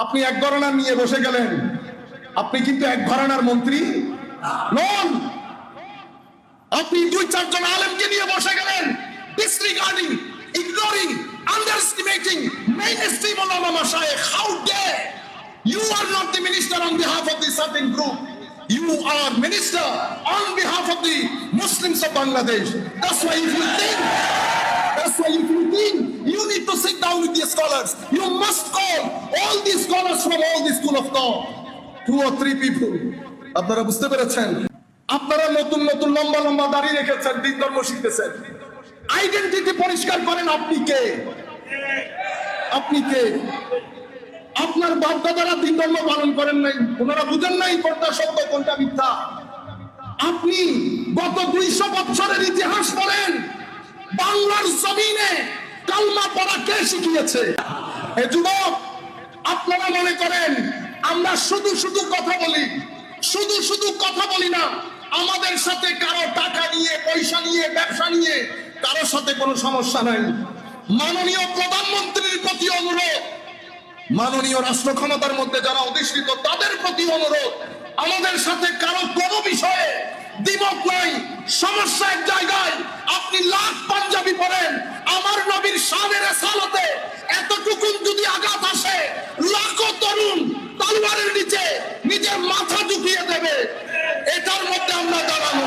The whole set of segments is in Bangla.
আপনি এক ঘরানা নিয়ে বসে গেলেন, আপনি কিন্তু এক ঘরানার মন্ত্রী নন। আপনি দুই চারজন আলেমকে নিয়ে বসে গেলেন, ডিসরিগার্ডিং, ইগনোরিং, আন্ডারএস্টিমেটিং মেইনস্ট্রিম উলামা মাশায়েখ। How dare you are not the minister on behalf of the certain group, you are minister on behalf of the Muslims of Bangladesh. That's why if you think you need to sit down with the scholars, you must call all the scholars from all the school of thought, 2 or 3 people. আপনারা বুঝতে পেরেছেন? আপনারা নতুন নতুন লম্বা লম্বা দাড়ি রেখেছেন, দিন ধর্ম শিখতেছেন। আইডেন্টিটি পরিষ্কার করেন, আপনি কে? আপনি কে? আপনার বাপ দাদারা দিন ধর্ম পালন করেন নাই, ওনারা বুঝেন নাই কোনটা সত্য কোনটা মিথ্যা। আপনি গত 200 বছরের ইতিহাস পড়েন, বাংলার জমিনে কালমা পড়া কে শিখিয়েছে? এ যুবক, আপনারা মনে করেন আমরা শুধু শুধু কথা বলি, শুধু শুধু কথা বলি না, আমাদের সাথে কারো টাকা নিয়ে, পয়সা নিয়ে, ব্যবসা নিয়ে কারোর সাথে কোনো সমস্যা নাই। মাননীয় প্রধানমন্ত্রীর প্রতি অনুরোধ, মাননীয় রাষ্ট্র ক্ষমতার মধ্যে যারা অধিষ্ঠিত তাদের প্রতি অনুরোধ, আমাদের সাথে কারো কোনো বিষয়ে দ্বিমত নাই। সমস্যা এক জায়গায়, আপনি লাখ পাঞ্জাবি পড়েন, আমার নবীর শানের রেসালাতে এতটুকু যদি আঘাত আসে, লাখো তরুণ তলোয়ারের নিচে নিজের মাথা ঝুঁকিয়ে দেবে। এটার মধ্যে আমরা দাঁড়ানো।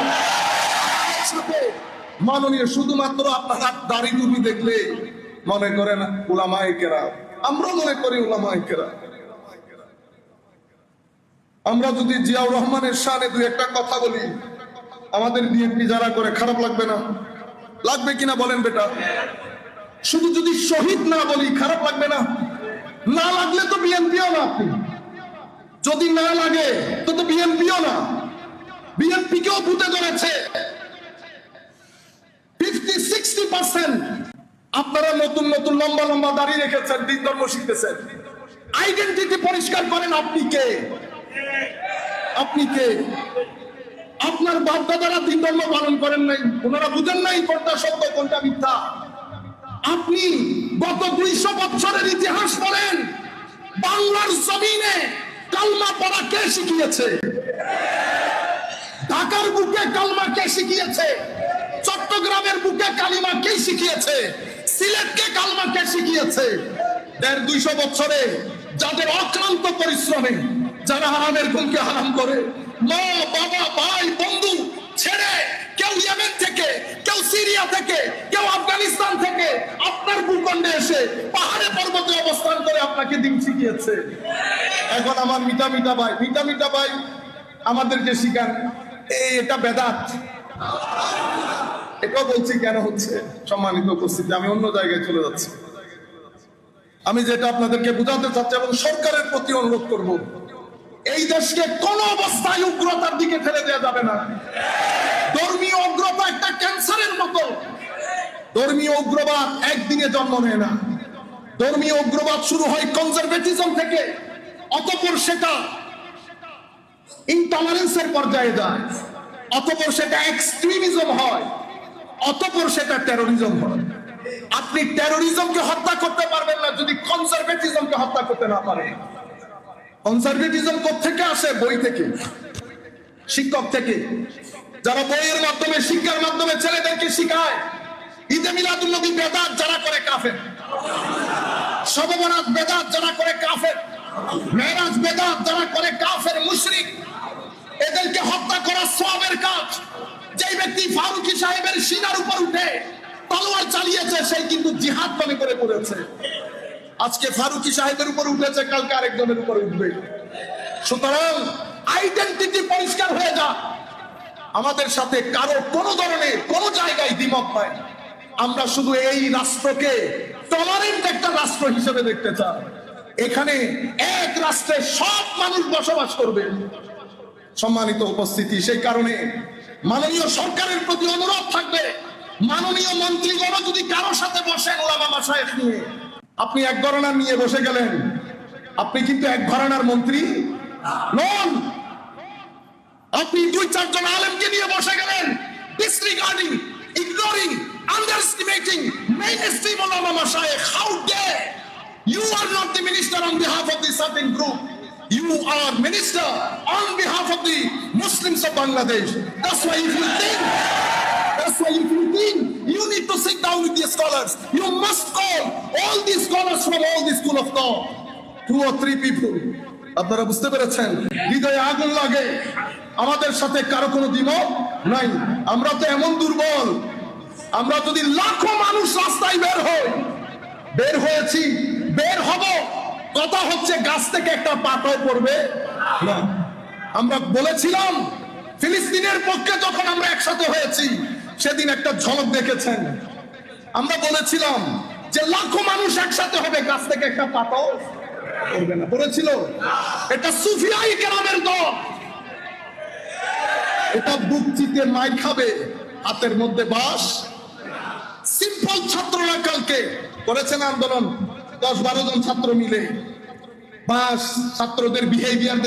মাননীয়, শুধুমাত্র আপনারা দাড়ি টুপি দেখলে মনে করেন উলামায়ে কেরাম, আমরা মনে করি উলামায়ে কেরাম। আমরা যদি জিয়াউর রহমানের শানে দুই একটা কথা বলি, আমাদের বিএনপি যারা করে খারাপ লাগবে না? লাগবে কিনা বলেন বেটা? শুধু যদি শহীদ না বলি খারাপ লাগবে না? না লাগলে তো বিএনপিও না। আপনি যদি না লাগে তো বিএনপিও না। বিএনপি কেও বুঝে ধরেছে 50-60%। আপনারা নতুন নতুন লম্বা লম্বা দাড়ি রেখেছেন, দিন ধর্ম শিখতেছেন। আইডেন্টিটি পরিষ্কার করেন, আপনি কে? আপনি কে? আপনার বাপ দাদারা দিন ধর্ম পালন করেন নাই, ওনারা বুঝেন নাই কোনটা সত্য কোনটা মিথ্যা। আপনি গত 200 বছরের ইতিহাস পড়েন, বাংলার জমিনে কালমা পড়া কে শিখিয়েছে? ঢাকার বুকে কালমা কে শিখিয়েছে? চট্টগ্রামের বুকে কালিমা কে শিখিয়েছে? সিলেটকে কালমা কে শিখিয়েছে? 150-200 বছরে যাদের অক্লান্ত পরিশ্রমে, যারা হারামের গুণকে হারাম করে, মা বাবা ভাই বন্ধু ছেড়ে, কেউ ইয়েমেন থেকে, কেউ সিরিয়া থেকে, কেউ আফগানিস্তান থেকে আপনার ভূখণ্ডে এসে পাহাড়ে পর্বতে অবস্থান করে আপনাকে দিন শিখিয়েছে। এখন আমার মিঠা মিঠা ভাই আমাদেরকে শিখান এটা বেদাত। এটাও বলছি কেন হচ্ছে, সম্মানিত উপস্থিতি, আমি অন্য জায়গায় চলে যাচ্ছি। আমি যেটা আপনাদেরকে বোঝাতে চাচ্ছি এবং সরকারের প্রতি অনুরোধ করব, এই দেশকে কোন অবস্থায় উগ্রতার দিকে ঠেলে দেওয়া যাবে না। ধর্মীয় উগ্রতা একটা ক্যান্সারের মতো। ধর্মীয় উগ্রবাদ একদিনে জন্ম নেয় না। ধর্মীয় উগ্রবাদ শুরু হয় কনজারভেটিজম থেকে, অতঃপর সেটা ইনটলারেন্সের পর্যায়ে যায়, অতঃপর সেটা এক্সট্রিমিজম হয়, অতঃপর সেটা টেরোরিজম হয়। আপনি টেরোরিজমকে হত্যা করতে পারবেন না যদি কনজারভেটিজমকে হত্যা করতে না পারেন। কনজারভেটিজম কোত্থেকে আসে? বই থেকে, শিক্ষক থেকে, যারা বইয়ের মাধ্যমে, শিক্ষার মাধ্যমে ছেলেদেরকে শিখায় ঈদে মিলাদুন্নবী বেদাত যারা করে কাফের, শবে বরাত বেদাত যারা করে কাফের, মেরাজ বেদাত যারা করে কাফের মুশরিক। এদেরকে হত্যা করা সওয়াবের কাজ। যেই ব্যক্তি ফারুকী সাহেবের সিনার উপর উঠে তলোয়ার চালিয়েছে, সেই কিন্তু জিহাদ মনে করে করেছে। আজকে ফারুকী সাহেবের উপর উঠেছে, কালকে আরেকজনের উপর উঠবে। সুতরাং আইডেন্টিটি পরিষ্কার হয়ে যা। আমাদের সাথে কারো কোনো ধরনের কোনো জায়গায় দ্বিমত নাই। আমরা শুধু এই রাষ্ট্রকে টলারেন্ট একটা রাষ্ট্র হিসেবে দেখতে চাই। এখানে এক রাষ্ট্রে সব মানুষ বসবাস করবে। সম্মানিত উপস্থিতি, সেই কারণে মাননীয় সরকারের প্রতি অনুরোধ থাকবে, মাননীয় মন্ত্রীগণ যদি কারো সাথে বসেন উলামা মাশায়েখ নিয়ে, আপনি এক ঘরানা নিয়ে বসে গেলেন, আপনি কিন্তু এক ঘরানার মন্ত্রী নন। আপনি 2-4 আলেমকে নিয়ে বসে গেলেন, ডিসরিগার্ডিং, ইগনোরিং, আন্ডারএস্টিমেটিং মেইনস্ট্রিম উলামা মাশায়েখ। How dare You are not the minister on behalf of the certain group. You are minister on behalf of the Muslims of Bangladesh. That's why if you think you need to sit down with the scholars, you must call all the scholars from all the school of thought, 2 or 3 people. আপনারা বুঝতে পেরেছেন? হৃদয়ে আগুন লাগে, আমাদের সাথে কারো কোনো দ্বিমত নাই। আমরা তো এমন দুর্বল, আমরা যদি লাখো মানুষ রাস্তায় বের হয়েছি, বের হব, কথা হচ্ছে গাছ থেকে একটা পাতাও পড়বে না। আমরা বলেছিলাম ফিলিস্তিনের পক্ষে যখন আমরা একসাথে হয়েছি, সেদিন একটা ঝলক দেখেছেন। আমরা বলেছিলাম যে লাখো মানুষ একসাথে হবে, গাছ থেকে একটা পাতাও পড়বে না। পড়েছিল? এটা সুফিয়াই কেরামের দল, এটা বুক চিতে মাই খাবে, হাতের মধ্যে বাস। সিম্পল ছাত্ররা কালকে করেছেন আন্দোলন, 10-12 জন ছাত্র মিলে। বাস ছাত্রদের বিহেভিয়ার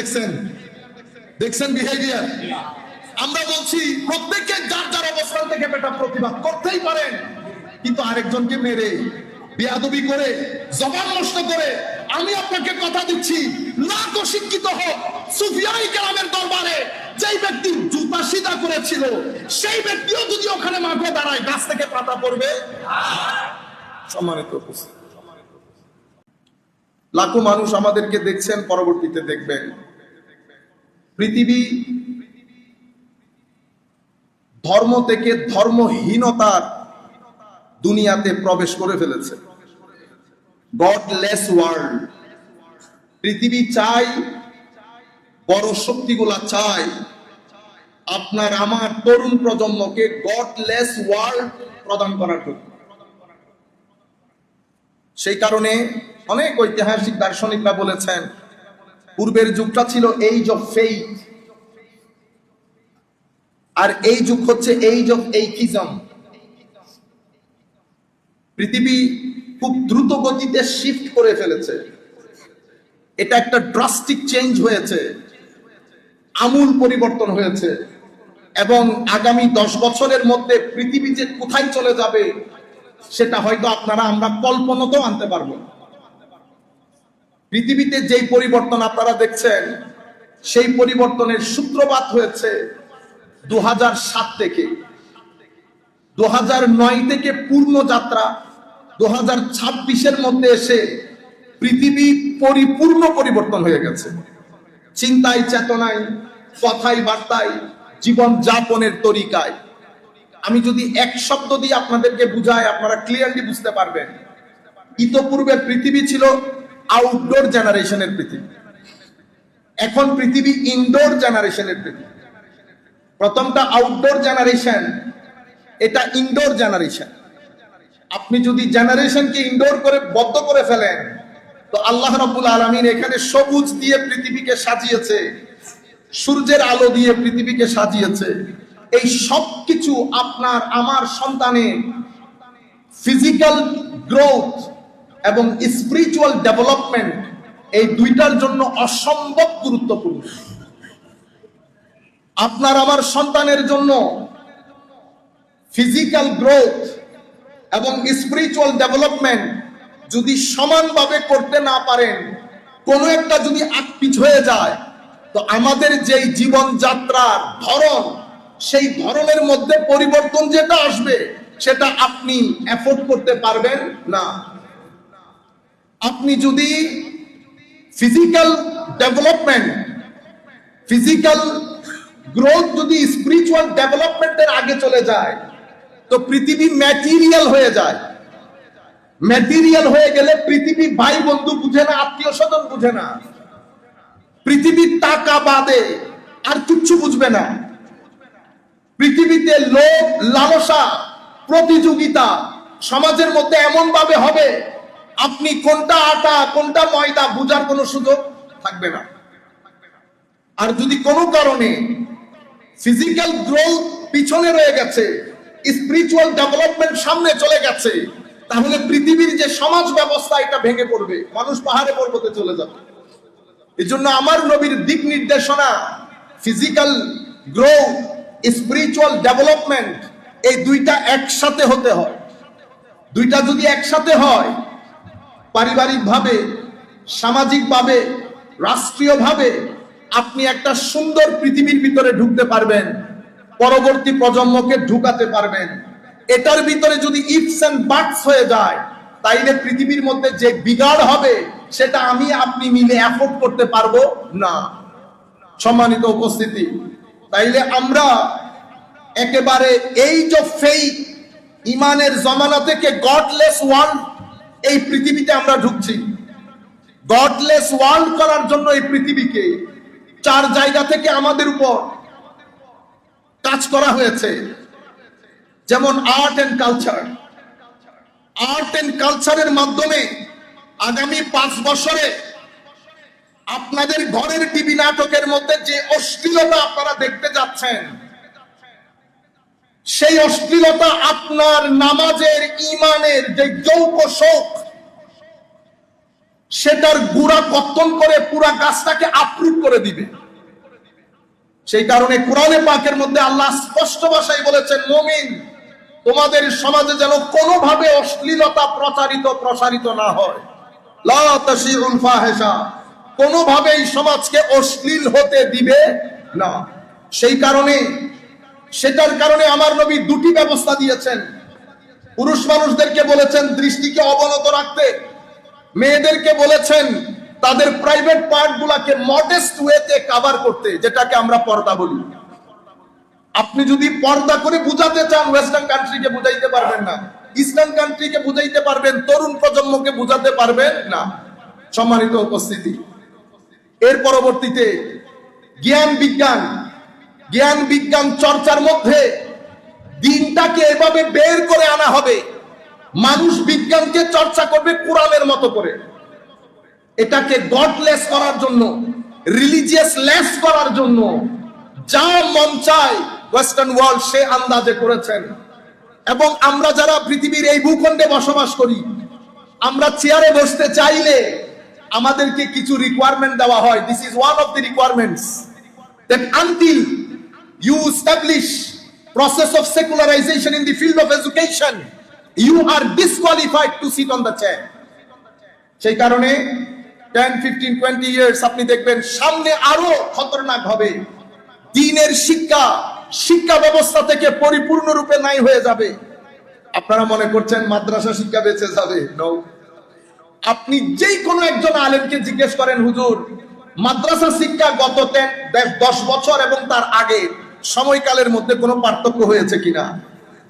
দেখছেন বিহেভিয়ার। আমরা বলছি প্রত্যেককে যার যার অবস্থান থেকে বেটা প্রতিবাদ করতেই পারেন, কিন্তু আরেকজনকে মেরে বেয়াদবি করে জবান নষ্ট করে, আমি আপনাকে কথা দিচ্ছি, লাখ শিক্ষিত হোক, সুফিয়াই কেরামের দরবারে যেই ব্যক্তি জুতা সিধা করেছিল, সেই ব্যক্তিও যদি ওখানে মাঠে দাঁড়ায়, গাছ থেকে পাতা পড়বে। সম্মানিত উপস্থিতি, লাখো মানুষ আমাদেরকে দেখছেন, পরবর্তীতে দেখবেন। পৃথিবী ধর্ম থেকে ধর্মহীনতার দুনিয়াতে প্রবেশ করে ফেলেছে। Godless world. পৃথিবী চাই, বড় শক্তিগুলা চাই আপনার আমার তরুণ প্রজন্মকে গডলেস ওয়ার্ল্ড প্রদান করার জন্য। সেই কারণে অনেক ঐতিহাসিক দার্শনিকরা বলেছেন, পূর্বের যুগটা ছিল এইজ অফ ফেইথ, আর এই যুগ হচ্ছে এইজ অফ এইকিজম। পৃথিবী খুব দ্রুত গতিতে শিফট করে ফেলেছে। এটা একটা ড্রাস্টিক চেঞ্জ হয়েছে, আমূল পরিবর্তন হয়েছে, এবং আগামী 10 বছরের মধ্যে পৃথিবী যে কোথায় চলে যাবে সেটা হয়তো আমরা কল্পনাতেও আনতে পারবো না। পৃথিবীতে যেই পরিবর্তন আপনারা দেখছেন, সেই পরিবর্তনের সূত্রপাত হয়েছে 2007 থেকে। 2009 থেকে পূর্ণ যাত্রা 2026-এর মধ্যে এসে পৃথিবী পরিপূর্ণ পরিবর্তন হয়ে গেছে। চিন্তায়, চেতনায়, কথায়, বার্তায়, জীবন যাপনের তরিকায়। আমি যদি এক শব্দ দিয়ে আপনাদেরকে বুঝাই, আপনারা ক্লিয়ারলি বুঝতে পারবেন। ইতোপূর্বে পৃথিবী ছিল আউটডোর জেনারেশনের পৃথিবী, এখন পৃথিবী ইনডোর জেনারেশনের পৃথিবী। প্রথমটা আউটডোর জেনারেশন, এটা ইনডোর জেনারেশন। আপনি যদি জেনারেশনকে ইনডোর করে বদ্ধ করে ফেলেন, তো আল্লাহ রাব্বুল আলামিন এখানে সবুজ দিয়ে পৃথিবীকে সাজিয়েছে, সূর্যের আলো দিয়ে পৃথিবীকে সাজিয়েছে। এই সব কিছু আপনার আমার সন্তানের ফিজিক্যাল গ্রোথ এবং স্পিরিচুয়াল ডেভেলপমেন্ট, এই দুইটার জন্য অসম্ভব গুরুত্বপূর্ণ। আপনার আমার সন্তানের জন্য ফিজিক্যাল গ্রোথ এবং স্পিরিচুয়াল ডেভেলপমেন্ট যদি সমানভাবে করতে না পারেন, কোনো একটা যদি আকপিছ হয়ে যায়, তো আমাদের যেই জীবন যাত্রার ধরন, সেই ধরনের মধ্যে পরিবর্তন যেটা আসবে, সেটা আপনি এফোর্ড করতে পারবেন না। আপনি যদি ফিজিক্যাল ডেভেলপমেন্ট, ফিজিক্যাল গ্রোথ যদি স্পিরিচুয়াল ডেভেলপমেন্টের আগে চলে যায়, তো পৃথিবী ম্যাটেরিয়াল হয়ে যায়। ম্যাটেরিয়াল হয়ে গেলে পৃথিবী ভাই বন্ধু বুঝে না, আত্মীয় স্বজন বুঝে না। পৃথিবীর টাকা বাদে আর কিচ্ছু বুঝবে না। পৃথিবীতে লোভ, লালসা, প্রতিযোগিতা সমাজের মধ্যে এমন ভাবে হবে, আপনি কোনটা আটা কোনটা ময়দা বুঝার কোনো সুযোগ থাকবে না। আর যদি কোনো কারণে ফিজিক্যাল গ্রোথ পিছনে রয়ে গেছে, স্পিরিচুয়াল ডেভেলপমেন্ট সামনে চলে গেছে, তাহলে পৃথিবীর যে সমাজ ব্যবস্থা, এটা ভেঙে পড়বে, মানুষ পাহাড়ে পর্বতে চলে যাবে। এই জন্য আমার নবীর দিক নির্দেশনা, ফিজিক্যাল গ্রোথ, স্পিরিচুয়াল ডেভেলপমেন্ট, এই দুইটা একসাথে হতে হয়। দুইটা যদি একসাথে হয়, পারিবারিকভাবে, সামাজিকভাবে, রাষ্ট্রীয়ভাবে আপনি একটা সুন্দর পৃথিবীর ভিতরে ঢুকতে পারবেন, পরবর্তী প্রজন্মকে ঢুকাতে পারবেন। এটার ভিতরে যদি ইফস এন্ড বাটস হয়ে যায়, তাইলে পৃথিবীর মধ্যে যে বিগাড় হবে সেটা আমি আপনি মিলে অ্যাফোর্ড করতে পারবো না। সম্মানিত উপস্থিতি, তাইলে আমরা একেবারে এই যে ফেইথ, ইমানের জমানা থেকে গডলেস ওয়ার্ল্ড, এই পৃথিবীতে আমরা ঢুকছি। গডলেস ওয়ার্ল্ড করার জন্য এই পৃথিবীকে 4 জায়গা থেকে আমাদের উপর কাজ করা হয়েছে। যেমন art and culture. Art and কালচারের মাধ্যমে আগামী 5 বছরে আপনাদের ঘরের টিভি নাটকের মধ্যে যে অশ্লীলতা আপনারা দেখতে যাচ্ছেন, সেই অশ্লীলতা আপনার নামাজের, ইমানের যে যৌক শোক, সেটার গুড়া কর্তন করে পুরা গাছটাকে আপ্রুট করে দিবে। সেই কারণে কোরআনে পাকের মধ্যে আল্লাহ স্পষ্ট ভাষায় বলেছেন, মুমিন, তোমাদের সমাজে যেন কোনোভাবে অশ্লীলতা প্রসারিত না হয়। লা তাশিউল ফাহিশা, কোনোভাবেই সমাজকে অশ্লীল হতে দিবে না। সেটার কারণে আমার নবী 2টি ব্যবস্থা দিয়েছেন। পুরুষ মানুষদেরকে বলেছেন দৃষ্টিকে অবনত রাখতে, মেয়েদেরকে বলেছেন তাদের প্রাইভেট পার্ট গুলাকে মডেস্ট ওয়েতে কভার করতে, যেটাকে আমরা পর্দা বলি। আপনি যদি পর্দা করে বুঝাতে চান, ওয়েস্টার্ন কান্ট্রিকে বুঝাইতে পারবেন না, ইস্টার্ন কান্ট্রিকে বুঝাইতে পারবেন, তরুণ প্রজন্মকে বুঝাতে পারবেন না। সম্মানিত উপস্থিতি, এর পরবর্তীতে জ্ঞান বিজ্ঞান চর্চার মধ্যে দিনটাকে এভাবে বের করে আনা হবে, মানুষ বিজ্ঞানকে চর্চা করবে কোরআনের মতো করে। এটাকে গডলেস করার জন্য, রিলিজিয়াস লেস করার জন্য যা মন চায় ওয়েস্টার্ন ওয়ার্ল্ড সে আন্দাজে করেছেন। এবং আমরা যারা পৃথিবীর এই ভূখণ্ডে বসবাস করি, আমরা চেয়ারে বসতে চাইলে আমাদেরকে কিছু রিকোয়ারমেন্ট দেওয়া হয়। This is one of the requirements, that until you establish process of secularization in the field of education, you are disqualified to sit on the chair. সেই কারণে 10, 15, 20 years আপনি দেখবেন সামনে আরো খতরনাক হবে। দ্বীনের শিক্ষা ব্যবস্থা থেকে পরিপূর্ণরূপে নাই হয়ে যাবে। আপনারা মনে করছেন মাদ্রাসা শিক্ষা বেঁচে যাবে? নো। আপনি যেই কোনো একজন আলেমকে জিজ্ঞেস করেন, হুজুর মাদ্রাসা শিক্ষা গত 10 বছর এবং তার আগে সময়কালের মধ্যে কোনো পার্থক্য হয়েছে কিনা?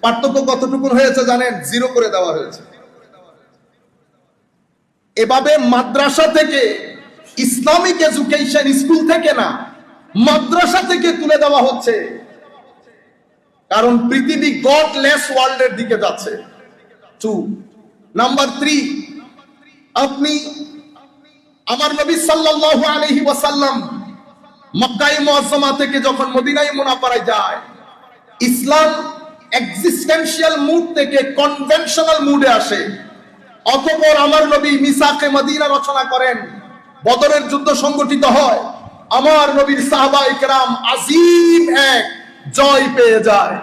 পার্থক্য কতটুকু হয়েছে জানেন? 0 করে দেওয়া হয়েছে। এভাবে মাদ্রাসা থেকে, ইসলামিক এডুকেশন স্কুল থেকে না, মাদ্রাসা থেকে তুলে দেওয়া হচ্ছে। কারণ পৃথিবী গডলেস ওয়ার্ল্ডের দিকে যাচ্ছে। 2 নাম্বার 3, আপনি আমার নবী সাল্লাল্লাহু আলাইহি ওয়াসাল্লাম মক্কায়ে মুআজ্জামা থেকে যখন মদিনায়ে মুনাওয়ারায় যায়, ইসলাম এক্সিস্টেনশিয়াল মুড থেকে কনভেনশনাল মুডে আসে। অতঃপর আমার নবী মিসাকে মদিনা রচনা করেন, বদরের যুদ্ধ সংগঠিত হয়, আমার নবীর সাহাবায়ে কেরাম আজিম এক জয় পেয়ে যায়।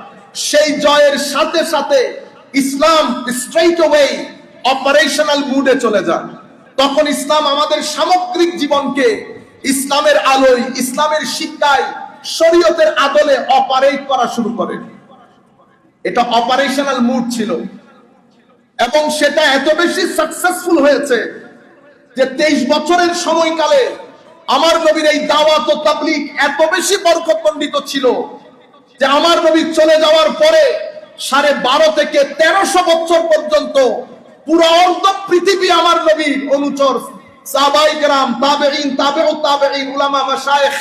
সেই জয়ের সাথে সাথে ইসলাম স্ট্রেইট অ্যাওয়ে অপারেশনাল মুডে চলে যায়। তখন ইসলাম আমাদের সামগ্রিক জীবনকে ইসলামের আলোয়, ইসলামের শিক্ষায়, শরীয়তের আদলে অপারেট করা শুরু করে। এটা অপারেশনাল মুড ছিল এবং সেটা এত বেশি সাকসেসফুল হয়েছে যে 23 বছরের সময়কালে আমার নবীর এই দাওয়াত ও তাবলীগ এত বেশি বরকতমণ্ডিত ছিল যে আমার নবী চলে যাওয়ার পরে 12.5 থেকে 1300 বছর পর্যন্ত পুরো অর্ধ পৃথিবী আমার নবীর অনুচর, সাহাবায়ে কেরাম, তাবেঈন, তাবেউত তাবেঈন, উলামা, মাশায়েখ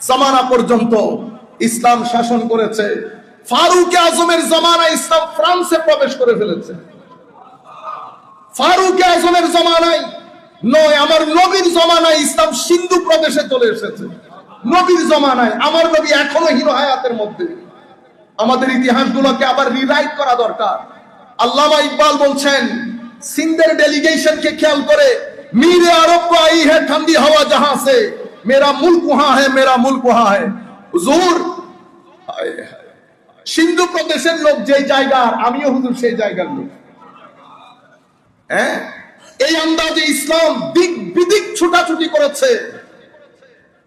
জামানা পর্যন্ত ইসলাম শাসন করেছে। ফারুক আজমের জামানায় ইসলাম ফ্রান্সে প্রবেশ করে ফেলেছে। ফারুক আজমের জামানায় নয়, আমার নবীর জামানায় ইসলাম সিন্ধু প্রদেশে চলে এসেছে। নবীর জামানায় আমার নবী এখনো হিরো হায়াতের মধ্যে। আমাদের ইতিহাসগুলোকে আবার রিরাইট করা দরকার। আল্লামা ইকবাল বলছেন, সিন্ধের ডেলিগেশনকে খেয়াল করে, মিরে আরব কো আই হে ঠান্ডি হাওয়া জাহাं से मेरा मुल्क वहां है, मेरा मुल्क वहां है। হুজুর, সিন্ধু প্রদেশের লোক যেই জায়গার, আমিও হুজুর সেই জায়গার লোক। হ্যাঁ, এই আন্দাজে ইসলাম দিক বিদিক ছুটাছুটি করেছে।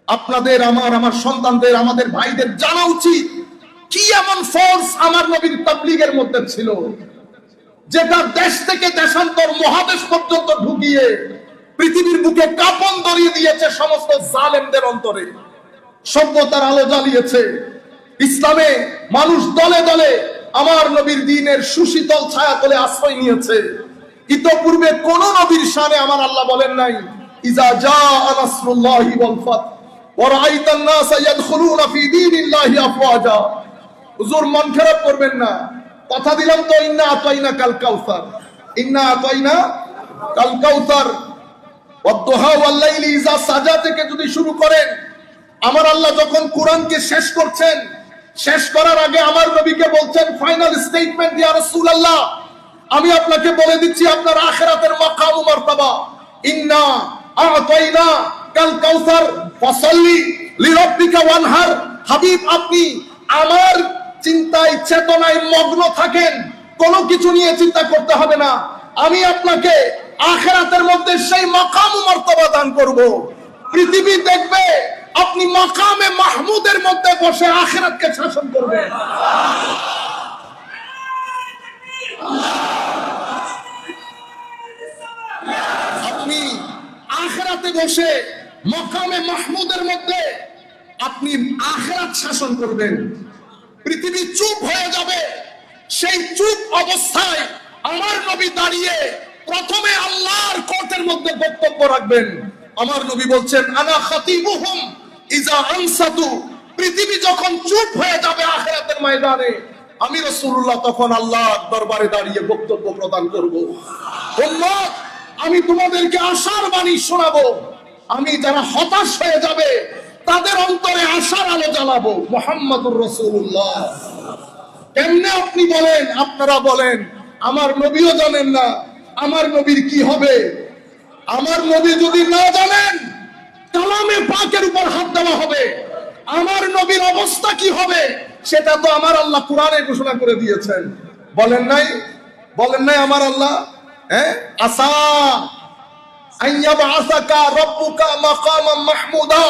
আপনাদের, আমার সন্তানদের, আমাদের ভাইদের জানা উচিত কি এমন ফোর্স আমার নবীর তাবলীগের মধ্যে ছিল, যেটা দেশ থেকে দেশান্তর, মহাদেশ পর্যন্ত ঢুকিয়ে পৃথিবীর বুকে কাঁপন ধরিয়ে দিয়েছে সমস্ত জালেমদের অন্তরে, সভ্যতার আলো জ্বালিয়েছে। ইসলামে মানুষ দলে দলে আমার নবীর দ্বীনের সুশীতল ছায়াতলে আশ্রয় নিয়েছে। ইতপূর্বে কোন নবীর শানে আমার আল্লাহ বলেন নাই ইজা জাআ নাসরুল্লাহি ওয়াল ফাত ওয়া রাআইতান নাসা ইয়াদখুলুনা ফি দীনিল্লাহি আফওয়াজা। হুজুর মন খারাপ করবেন না, কথা দিলাম তো, ইন্না আতাইনা কাল কাউসার, ইন্না আতাইনা কাল কাউসার ওয়াদ-দুহা ওয়াল লাইলি ইজা সাজা থেকে যদি শুরু করেন, আমার আল্লাহ যখন কোরআনকে শেষ করছেন, শেষ করার আগে আমার নবীকে বলছেন ফাইনাল স্টেটমেন্ট, ইয়া রাসূলুল্লাহ, আমি আপনাকে বলে দিচ্ছি আপনার আখিরাতের মাকাম ও মারতাবা, ইন্না আতাইনা কাল কাউসার ফাসাল্লি লিরাব্বিকা ওয়ানহার। হাবিব, আপনি আমার চিন্তায় চেতনায় মগ্ন থাকেন, কোনো কিছু নিয়ে চিন্তা করতে হবে না, আমি আপনাকে আখিরাতের মধ্যে সেই মাকাম ও মারতাবা দান করব। পৃথিবী দেখবে আপনি মাকামে মাহমুদের মধ্যে বসে আখিরাতকে শাসন করবেন। আপনি আখিরাতে বসে মাকামে মাহমুদের মধ্যে আপনি আখিরাত শাসন করবেন। পৃথিবী চুপ হয়ে যাবে, সেই চুপ অবস্থায় আমার নবী দাঁড়িয়ে প্রথমে আল্লাহর কোর্টের মধ্যে বক্তব্য রাখবেন। আমার নবী বলছেন আনা খাতিবুহুম ইজা আনসাতু। পৃথিবী যখন চুপ হয়ে যাবে আখিরাতের ময়দানে, আমি রাসূলুল্লাহ তখন আল্লাহর দরবারে দাঁড়িয়ে বক্তব্য প্রদান করব। উম্মত, আমি তোমাদেরকে আশার বাণী শোনাবো। আমি যারা হতাশ হয়ে যাবে তাদের অন্তরে আশার আলো জ্বালাবো। মুহাম্মাদুর রাসূলুল্লাহ। কেমনে আপনি বলেন, আপনারা বলেন, আমার নবীও জানেন না আমার নবীর কি হবে। আমার নবী যদি না জানেন কালামে পাকের উপর হাত দেওয়া হবে, আমার নবীর অবস্থা কি হবে সেটা তো আমার আল্লাহ কোরআনে ঘোষণা করে দিয়েছেন। বলেন নাই? বলেন নাই আমার আল্লাহ আসা আইয়াবআসাকা রাব্বুকা মাকামান মাহমুদা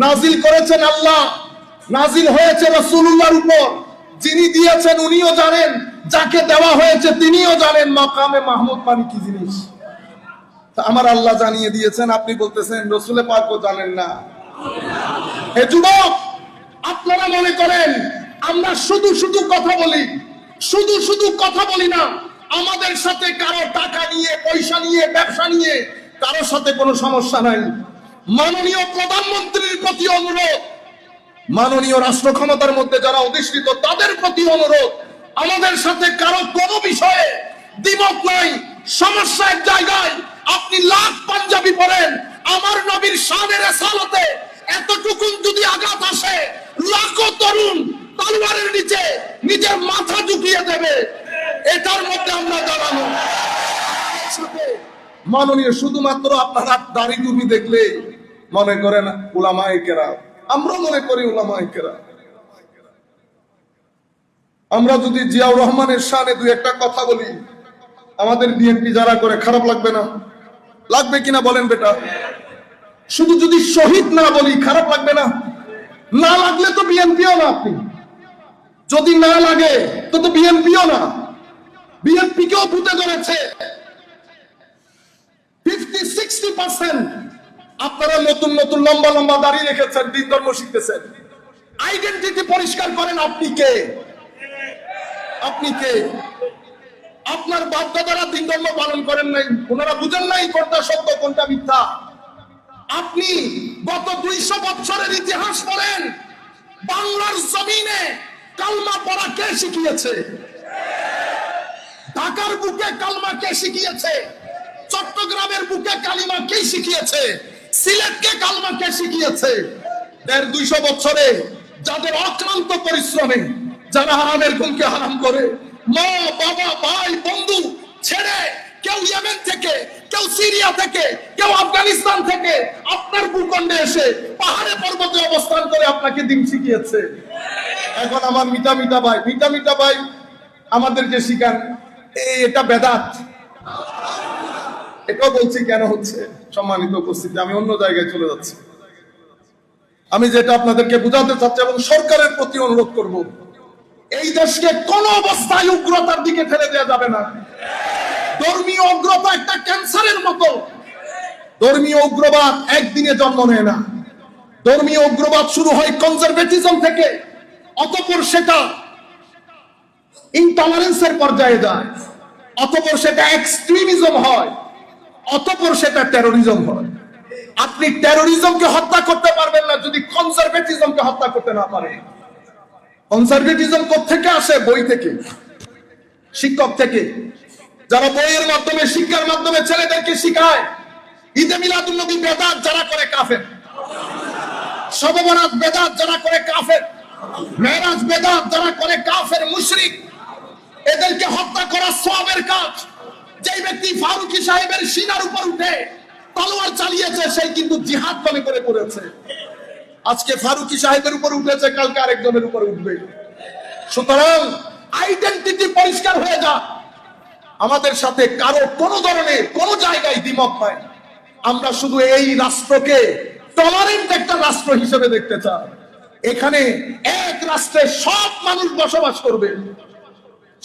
নাজিল করেছেন আল্লাহ, নাজিল হয়েছে রাসূলুল্লাহর উপর। যিনি দিয়েছেন উনিও জানেন, যাকে দেওয়া হয়েছে তিনিও জানেন মাকামে মাহমুদ মানে কি জিনিস। আমার আল্লাহ জানিয়ে দিয়েছেন, আপনি বলতেছেন রাসূল পাকও জানেন না। হে যুবক, আপনারা মনে করেন আমরা শুধু শুধু কথা বলি, শুধু শুধু কথা বলি না। আমাদের সাথে কারো টাকা নিয়ে, পয়সা নিয়ে, ব্যবসা নিয়ে কারোর সাথে কোনো সমস্যা নাই। মাননীয় প্রধানমন্ত্রীর প্রতি অনুরোধ, মাননীয় রাষ্ট্র ক্ষমতার মধ্যে যারা অধিষ্ঠিত তাদের প্রতি অনুরোধ, আমাদের সাথে কারো কোনো বিষয়ে দ্বিমত নাই। সমস্যা এক জায়গায়, আপনি লাখ পাঞ্জাবি পরেন, আমার নবীর শানে রিসালাতে এতটুকু যদি আঘাত আসে, লাখো তরুণ তলোয়ারের নিচে নিজের মাথা ঝুঁকিয়ে দেবে। এটার মধ্যে আমরা দাঁড়ানো। মাননীয়, শুধুমাত্র আপনারা দাড়ি টুপি দেখলে মনে করেন উলামায়ে কেরাম, আমরা মনে করি উলামায়ে কেরাম। আমরা যদি জিয়াউর রহমানের শানে দুই একটা কথা বলি, আমাদের বিএনপি যারা করে, খারাপ লাগবে না? লাগবে কিনা বলেন বেটা? শুধু যদি শহীদ না বলি খারাপ লাগবে না? না লাগলে তো বিএনপিও না। আপনি যদি না লাগে তো বিএনপিও না। বিএনপি কেও ভূতে ধরেছে 50-60%। আপনারা নতুন নতুন লম্বা লম্বা দাড়ি রেখেছেন, দিন ধর্ম শিখতেছেন। আইডেন্টিটি পরিষ্কার করেন, আপনি কে? আপনি কে? আপনার বাপ দাদারা দিন ধর্ম পালন করেন নাই, ওনারা বুঝেন নাই কোনটা সত্য কোনটা মিথ্যা। আপনি গত 200 বছরের ইতিহাস পড়েন, বাংলার জমিনে কালমা পড়া কে শিখিয়েছে? ঢাকার বুকে কালমা কে শিখিয়েছে? চট্টগ্রামের বুকে কালিমা কে শিখিয়েছে? সিলেটকে কালমা কে শিখিয়েছে? 150-200 বছরে যাদের অক্লান্ত পরিশ্রমে যারা হারামের গুণকে হারাম করে, মা বাবা ভাই বন্ধু ছেড়ে, কেউ ইয়েমেন থেকে, কেউ সিরিয়া থেকে, কেউ আফগানিস্তান থেকে আপনার ভূখণ্ডে এসে পাহাড়ে পর্বতে অবস্থান করে আপনাকে দিন শিখিয়েছে। এখন আমার মিঠা মিঠা ভাই আমাদেরকে শিখান এটা বেদাত। এটাও বলছি কেন হচ্ছে। সম্মানিত উপস্থিতি, আমি অন্য জায়গায় চলে যাচ্ছি। আমি যেটা আপনাদেরকে বোঝাতে চাচ্ছি এবং সরকারের প্রতি অনুরোধ করব, এই দেশকে কোন অবস্থায় উগ্রতার দিকে ঠেলে দেওয়া যাবে না। ধর্মীয় উগ্রতা একটা ক্যান্সারের মতো। ধর্মীয় উগ্রবাদ একদিনে জন্ম নেয় না। ধর্মীয় উগ্রবাদ শুরু হয় কনজারভেটিজম থেকে, অতঃপর সেটা ইনটলারেন্সের পর্যায়ে যায়, অতঃপর সেটা এক্সট্রিমিজম হয়, অতঃপর সেটা টেরোরিজম হয়। আপনি টেরোরিজমকে হত্যা করতে পারবেন না যদি কনজারভেটিজমকে হত্যা করতে না পারেন। কনজারভেটিজম কোত্থেকে আসে? বই থেকে, শিক্ষক থেকে, যারা বইয়ের মাধ্যমে, শিক্ষার মাধ্যমে ছেলেদেরকে শিখায় ঈদে মিলাদুন নবী বেদাত যারা করে কাফের, শবে বরাত বেদাত যারা করে কাফের, মেরাজ বেদাত যারা করে কাফের, মুশরিক। এদেরকে হত্যা করা সওয়াবের কাজ। যেই ব্যক্তি ফারুকী সাহেবের সিনার উপর উঠে তলোয়ার চালিয়েছে, সেই কিন্তু জিহাদ মনে করে করেছে। আজকে ফারুকী সাহেবের উপর উঠেছে, কালকে আরেকজনের উপর উঠবে। সুতরাং আইডেন্টিটি পরিষ্কার হয়ে যা। আমাদের সাথে কারো কোনো ধরনের কোনো জায়গায় দ্বিমত নাই। আমরা শুধু এই রাষ্ট্রকে টলারেন্ট একটা রাষ্ট্র হিসেবে দেখতে চাই। এখানে এক রাষ্ট্রে সব মানুষ বসবাস করবে।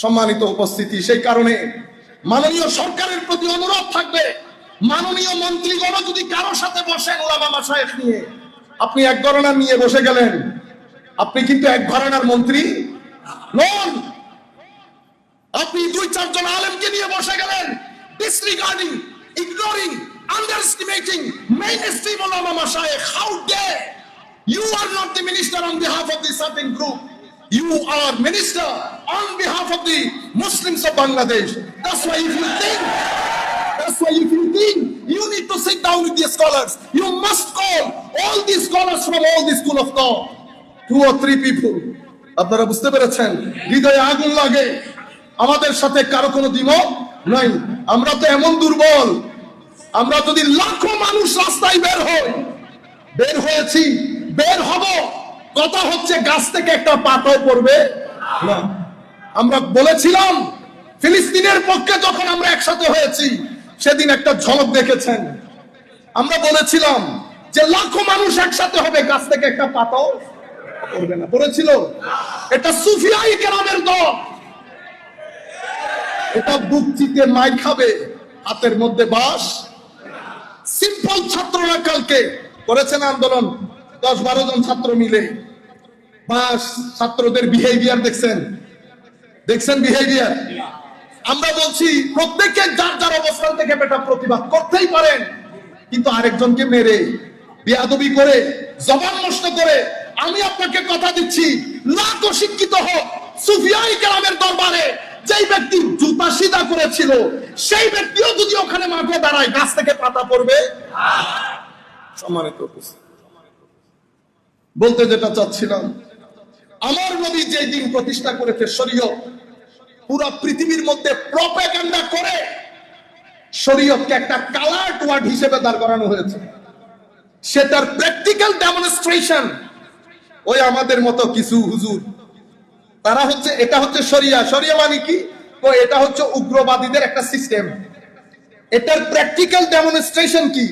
সম্মানিত উপস্থিতি, সেই কারণে মাননীয় সরকারের প্রতি অনুরোধ থাকবে, মাননীয় মন্ত্রীগণ যদি কারোর সাথে বসেন ওলামা মাশায়েখ নিয়ে, আপনি এক ঘরানা নিয়ে বসে গেলেন, আপনি কিন্তু এক ঘরানার মন্ত্রী নন। আপনি দুই চারজন আলেমকে নিয়ে বসে গেলেন, disregarding, ignoring, underestimating mainstream ulama mashayikh. How dare! You are not the minister on behalf of the certain group. You are minister on behalf of the Muslims of Bangladesh. That's why if you think you need to sit down with the scholars, you must call all the scholars from all the school of thought, 2 or 3 people. আপনারা বুঝতে পেরেছেন? হৃদয়ে আগুন লাগে। আমাদের সাথে কারো কোনো দ্বিমত নাই। আমরা তো এমন দুর্বল, আমরা যদি লাখো মানুষ রাস্তায় বের হয়েছি, বের হব, কথা হচ্ছে গাছ থেকে একটা পাতাও পড়বে না। আমরা বলেছিলাম ফিলিস্তিনের পক্ষে যখন আমরা একসাথে হয়েছি, সেদিন একটা ঝলক দেখেছেন। আমরা বলেছিলাম যে লাখো মানুষ একসাথে হবে, গাছ থেকে একটা পাতাও পড়বে না। পড়েছিল? এটা সুফিয়াই কেরামের দল। এটা বুক চিতে মাই খাবে, হাতের মধ্যে বাস। সিম্পল ছাত্ররা কালকে করেছেন আন্দোলন, 10-12 জন ছাত্র মিলে। বাস ছাত্রদের বিহেভিয়ার দেখছেন বিহেভিয়ার। আমরা বলছি প্রত্যেকে যার যার অবস্থান থেকে বেটা প্রতিবাদ করতেই পারেন, কিন্তু আরেকজনকে মেরে, বেয়াদবি করে, জবান নষ্ট করে, আমি আপনাকে কথা দিচ্ছি, লাখ শিক্ষিত হোক, সুফিয়াই কেরামের দরবারে যেই ব্যক্তি জুতা সিধা করেছিল, সেই ব্যক্তিও যদি ওখানে মাঠে দাঁড়ায়, গাছ থেকে পাতা পড়বে। সম্মানিত বলতে যেটা চাচ্ছিলাম, আমার নবী যে দিন প্রতিষ্ঠা করেছে শরীয়ত, পুরো পৃথিবীর মধ্যে প্রপাগান্ডা করে শরীয়তকে একটা কালার্ড ওয়ার্ড হিসেবে দাঁড় করানো হয়েছে। সেটার প্র্যাকটিক্যাল ডেমনস্ট্রেশন ওই আমাদের মতো কিছু হুজুর, তারা হচ্ছে, এটা হচ্ছে শরিয়া। শরিয়া মানে কি? তো এটা হচ্ছে উগ্রবাদীদের একটা সিস্টেম। এটার প্র্যাকটিক্যাল ডেমনস্ট্রেশন কি?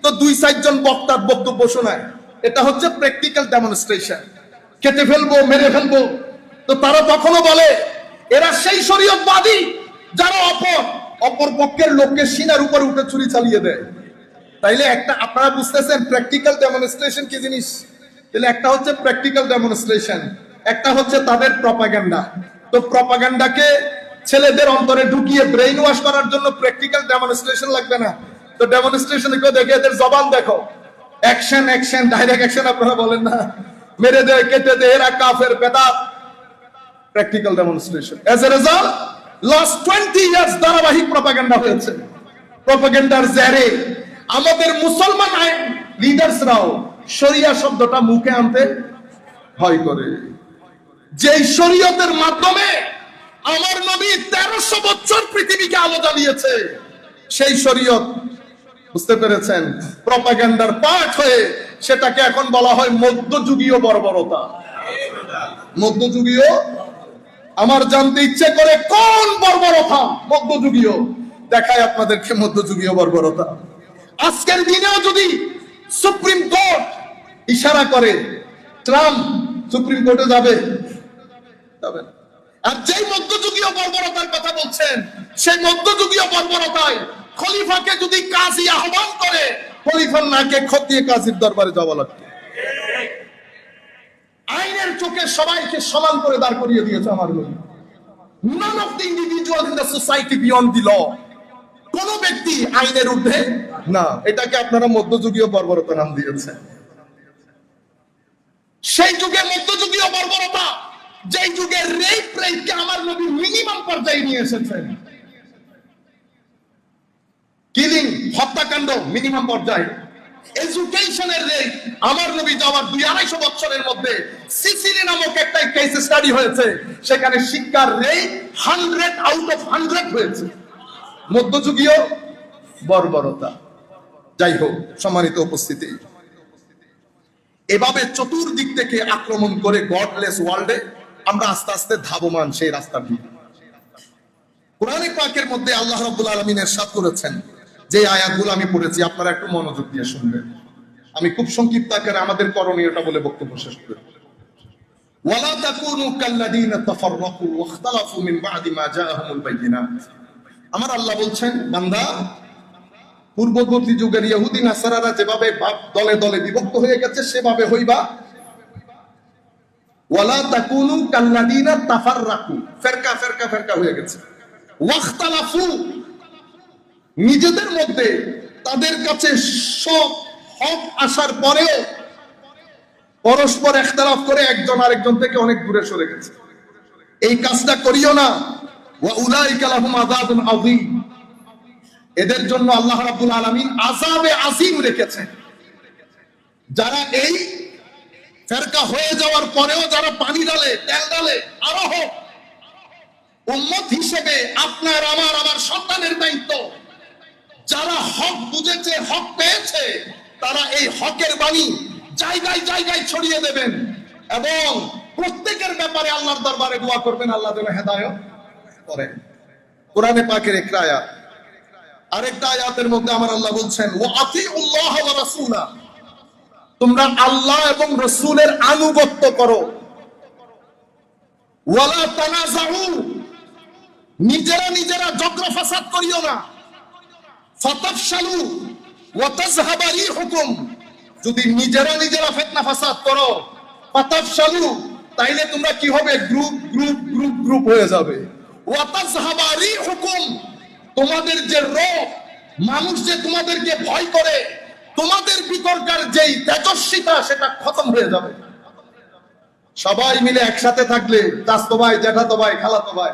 তো 2-4 জন বক্তার বক্তব্য শোনায়, এটা হচ্ছে প্র্যাকটিক্যাল ডেমনস্ট্রেশন। কেটে ফেলবো, মেরে ফেলবো। তো তারা তখনও বলে এরা সেই শরীয়তবাদী যারা অপর পক্ষের লোককে সিনার উপর উঠে ছুরি চালিয়ে দেয়। তাইলে একটা, আপনারা বুঝতেছেন প্র্যাকটিক্যাল ডেমনস্ট্রেশন কি জিনিস? তাহলে একটা হচ্ছে প্র্যাকটিক্যাল ডেমনস্ট্রেশন, একটা হচ্ছে তাদের প্রপাগান্ডা। তো প্রপাগান্ডাকে ছেলেদের অন্তরে ঢুকিয়ে ব্রেইন ওয়াশ করার জন্য প্র্যাকটিক্যাল ডেমনস্ট্রেশন লাগবে না। তো ডেমনস্ট্রেশনে কেউ দেখে এদের জবান দেখো, অ্যাকশন, ডাইরেক্ট অ্যাকশন আপনারা বলেন না, মেরে দে, কেটে দে, এরা কাফের, বেদাত। Practical demonstration. As a result last 20 years ধারাবাহিক প্রপাগান্ডা হয়েছে। প্রপাগান্ডার জেরে আমাদের মুসলমান লিডার্সরাও শরিয়া শব্দটা মুখে আনতে ভয় করে। যেই শরীয়তের মাধ্যমে আমার নবী 1300 বছর পৃথিবীকে আলো জ্বালিয়েছে, সেই শরীয়ত, বুঝতে পেরেছেন, প্রপাগান্ডার পার্ট হয়ে সেটাকে এখন বলা হয় মধ্যযুগীয় বর্বরতা। মধ্যযুগীয়, আমার জানতে ইচ্ছে করে কোন বর্বরতা মধ্যযুগীয়? দেখায় আপনাদেরকে মধ্যযুগীয় বর্বরতা। আজকের দিনেও যদি সুপ্রিম কোর্ট ইশারা করে, ট্রাম্প সুপ্রিম কোর্টে যাবে, আর যেই মধ্যযুগীয় বর্বরতার কথা বলছেন, সেই মধ্যযুগীয় বর্বরতায় খলিফাকে যদি কাজী আহ্বান করে, খলিফার নাকে খতিয়ে কাজীর দরবারে যাওয়া লাগবে। আইনের চোখে সবাইকে সমান করে দাঁড় করিয়ে দিয়েছে আমার নবী। None of the individual in the society beyond the law. কোন ব্যক্তি আইনের ঊর্ধ্বে না। এটাকে আপনারা মধ্যযুগীয় বর্বরতা নাম দিয়েছেন। সেই যুগে মধ্যযুগীয় বর্বরতা, যেই যুগে রেপ রেপকে আমার নবী মিনিমাম পর্যায়ে নিয়ে এসেছেন। কিলিং, হত্যাকাণ্ড মিনিমাম পর্যায়ে। এডুকেশনের রেট আমার নবী যাওয়ার 200-250 বছরের মধ্যে সিসিলি নামক একটা কেস স্টাডি হয়েছে, সেখানে শিক্ষার রেট 100 আউট অফ 100 হয়েছে। মধ্যযুগীয় বর্বরতা। যাই হোক, সম্মানিত উপস্থিতি, এভাবে চতুর্দিক থেকে আক্রমণ করে গডলেস ওয়ার্ল্ডে আমরা আস্তে আস্তে ধাবমান সেই রাস্তার দিকে। কোরআনে পাকের মধ্যে আল্লাহ রাব্বুল আলামিন ইরশাদ করেছেন, যে আয়াতগুলো আমি পড়েছি আপনারা একটু মনোযোগ দিয়ে শুনবেন। আমি খুব সংক্ষিপ্ত আকারে আমাদের করণীয়টা বলে বক্তব্য শেষ করব। ওয়ালা তাকুনু কাল্লাযীনা তাফাররাকু ওয়াখতালাফু মিন বা'দি মা জাআহুমুল বায়িনাত। আমার আল্লাহ বলছেন, বান্দা, পূর্ববর্তী যুগের ইহুদি নাসারারা যেভাবে দলে দলে বিভক্ত হয়ে গেছে সেভাবে হইবা। ওয়ালা তাকুনু কাল্লাযীনা তাফাররাকু, ফিরকা ফিরকা ফিরকা হয়ে গেছে। ওয়াখতালাফু, নিজেদের মধ্যে তাদের কাছে সব হক আসার পরেও পরস্পর ইখতিলাফ করে একজন আরেকজন থেকে অনেক দূরে সরে গেছে। এই কাজটা করিও না। ওয়া উলাইকা লাহুম আযাবুন আযীম, এদের জন্য আল্লাহ রাব্বুল আলামিন আযাবে আযীম রেখেছেন। যারা এই ফিরকা হয়ে যাওয়ার পরেও যারা পানি ঢালে, তেল ঢালে, আরো হোক, উম্মত হিসেবে আপনার আমার সন্তানের দায়িত্ব, যারা হক বুঝেছে, হক পেয়েছে, তারা এই হকের বাণী জায়গায় জায়গায় ছড়িয়ে দেবেন এবং প্রত্যেকের ব্যাপারে আল্লাহর দরবারে দোয়া করবেন, আল্লাহ যেন হেদায়েত করেন। কোরআনে পাকের একটা আয়াত, আরেকটা আয়াতের মধ্যে আমার আল্লাহ বলছেন, ওয়া আতিউল্লাহ ওয়া রাসূলা, তোমরা আল্লাহ এবং রাসূলের আনুগত্য করো। ওয়ালা তানাযাউ, নিজেরা নিজেরা ঝগড়া ফাসাদ করিও না। ফাতাফশালু ওয়া তাযহাবা রিহুকুম, যদি নিজেরা নিজেরা ফিতনা ফাসাদ করো, ফাতাফশালু, তাইলে তোমরা কি হবে? গ্রুপ গ্রুপ গ্রুপ গ্রুপ হয়ে যাবে। ওয়া তাযহাবা রিহুকুম, তোমাদের যে রব, মানুষ যে তোমাদেরকে ভয় করে, তোমাদের ভিতরকার যেই তেজস্বিতা সেটা খতম হয়ে যাবে। সবাই মিলে একসাথে থাকলে, চাচতো ভাই, জ্যাঠাতো ভাই, খালাতো ভাই,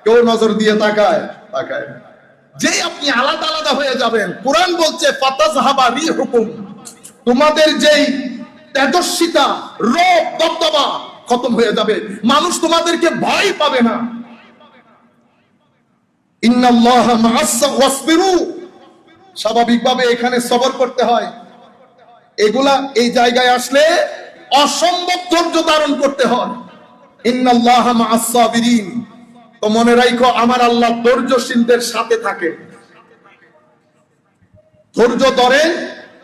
কেউ নজর দিয়ে তাকায় যেই আপনি আলাদা আলাদা হয়ে যাবেন, কোরআন বলছে ফাতাযহাবা রিহুকুম, তোমাদের যেই তেজস্বিতা, রব, দবদবা খতম হয়ে যাবে। মানুষ তোমাদেরকে ভয় পাবে না। ইন্নাল্লাহা মা'আস ওয়াসবিরু, স্বাভাবিকভাবে এখানে সবর করতে হয়। এগুলা এই জায়গায় আসলে অসম্ভব ধৈর্য ধারণ করতে হয়। ইন্নাল্লাহা মা'আস সাবিরিন, তো মনে রাখো আমার আল্লাহ ধৈর্যশীলদের সাথে থাকে। ধৈর্য ধরেন,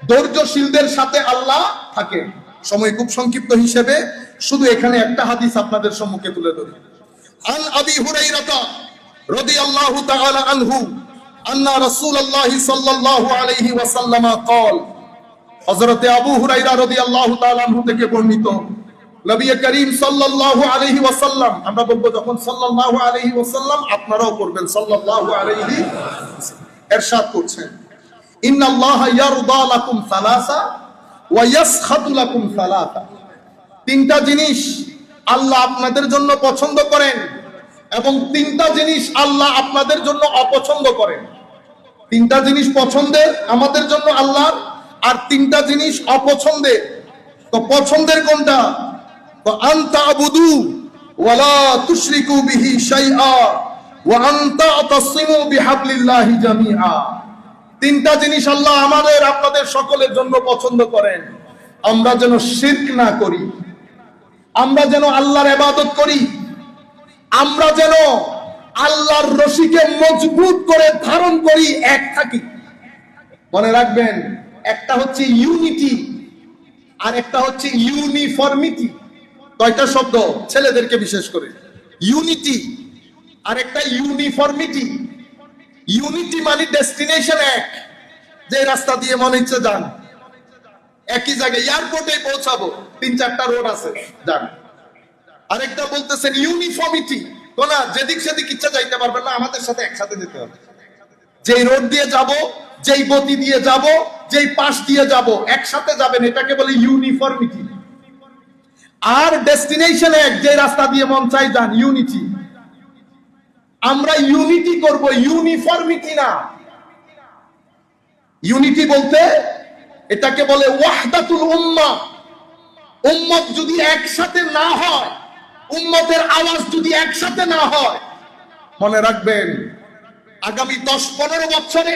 ধৈর্যশীলদের সাথে আল্লাহ থাকে। সময় খুব সংক্ষিপ্ত হিসেবে শুধু এখানে একটা হাদিস আপনাদের সম্মুখে তুলে ধরি। আন আবি হুরায়রা রাদিয়াল্লাহু তাআলা আনহু আন্না রাসূলুল্লাহ সাল্লাল্লাহু আলাইহি ওয়াসাল্লাম قال, হযরতে আবু হুরায়রা রাদিয়াল্লাহু তাআলা আনহু থেকে বর্ণিত, নবী করিম সাল্লাল্লাহু আলাইহি ওয়াসাল্লাম, আমরা বলবো যখন সাল্লাল্লাহু আলাইহি ওয়াসাল্লাম, আপনারাও করবেন সাল্লাল্লাহু আলাইহি ওয়াসাল্লাম, ইরশাদ করছেন, ইন্নাল্লাহা ইয়ারদা লাকুম সালাসা ওয়া ইয়াসখাতু লাকুম সালাসা, তিনটা জিনিস আল্লাহ আপনাদের জন্য পছন্দ করেন এবং তিনটা জিনিস আল্লাহ আপনাদের জন্য অপছন্দ করেন। তিনটা জিনিস পছন্দের আমাদের জন্য আল্লাহর, আর তিনটা জিনিস অপছন্দের। তো পছন্দের কোনটা? তো আনতা আবুদু ওয়ালা তুশরিকু বিহি শাইআ ওয়া আনতা তাসিমু বিহাবলিল্লাহি জামিআ। তিনটা জিনিস আল্লাহ আমাদের আপনাদের সকলের জন্য পছন্দ করেন। আমরা যেন শিরক না করি, আমরা যেন আল্লাহর ইবাদত করি, আমরা যেন আল্লাহর রশিকে মজবুত করে ধারণ করি, এক থাকি। মনে রাখবেন, একটা হচ্ছে ইউনিটি আর একটা হচ্ছে ইউনিফর্মিটি। কয়টা শব্দ ছেলেদেরকে বিশেষ করে? ইউনিটি আর একটা ইউনিফর্মিটি। ইউনিটি মানে ডেস্টিনেশন এক, যে রাস্তা দিয়ে মনে ইচ্ছে যান, একই জায়গায় এয়ারপোর্টে পৌঁছাবো, 3-4টা রোড আছে, যান। আরেকটা বলতেছেন ইউনিফর্মিটি, কোনা যেদিক সেদিক ইচ্ছা যাইতে পারবেন না, আমাদের সাথে একসাথে যেতে হবে। যেই রোড দিয়ে যাব, যেই গতি দিয়ে যাব, যেই পাশ দিয়ে যাব, একসাথে যাবেন, এটাকে বলে ইউনিফর্মিটি। আর ডেস্টিনেশন এক, যে রাস্তা দিয়ে মন চাই যান, ইউনিটি। আমরা ইউনিটি করব, ইউনিফর্মিটি না। ইউনিটি বলতে এটাকে বলে ওয়াহদাতুল উম্মাহ। উম্মত যদি একসাথে না হয়, উম্মতের আওয়াজ যদি একসাথে না হয়, মনে রাখবেন আগামী 10-15 বছরে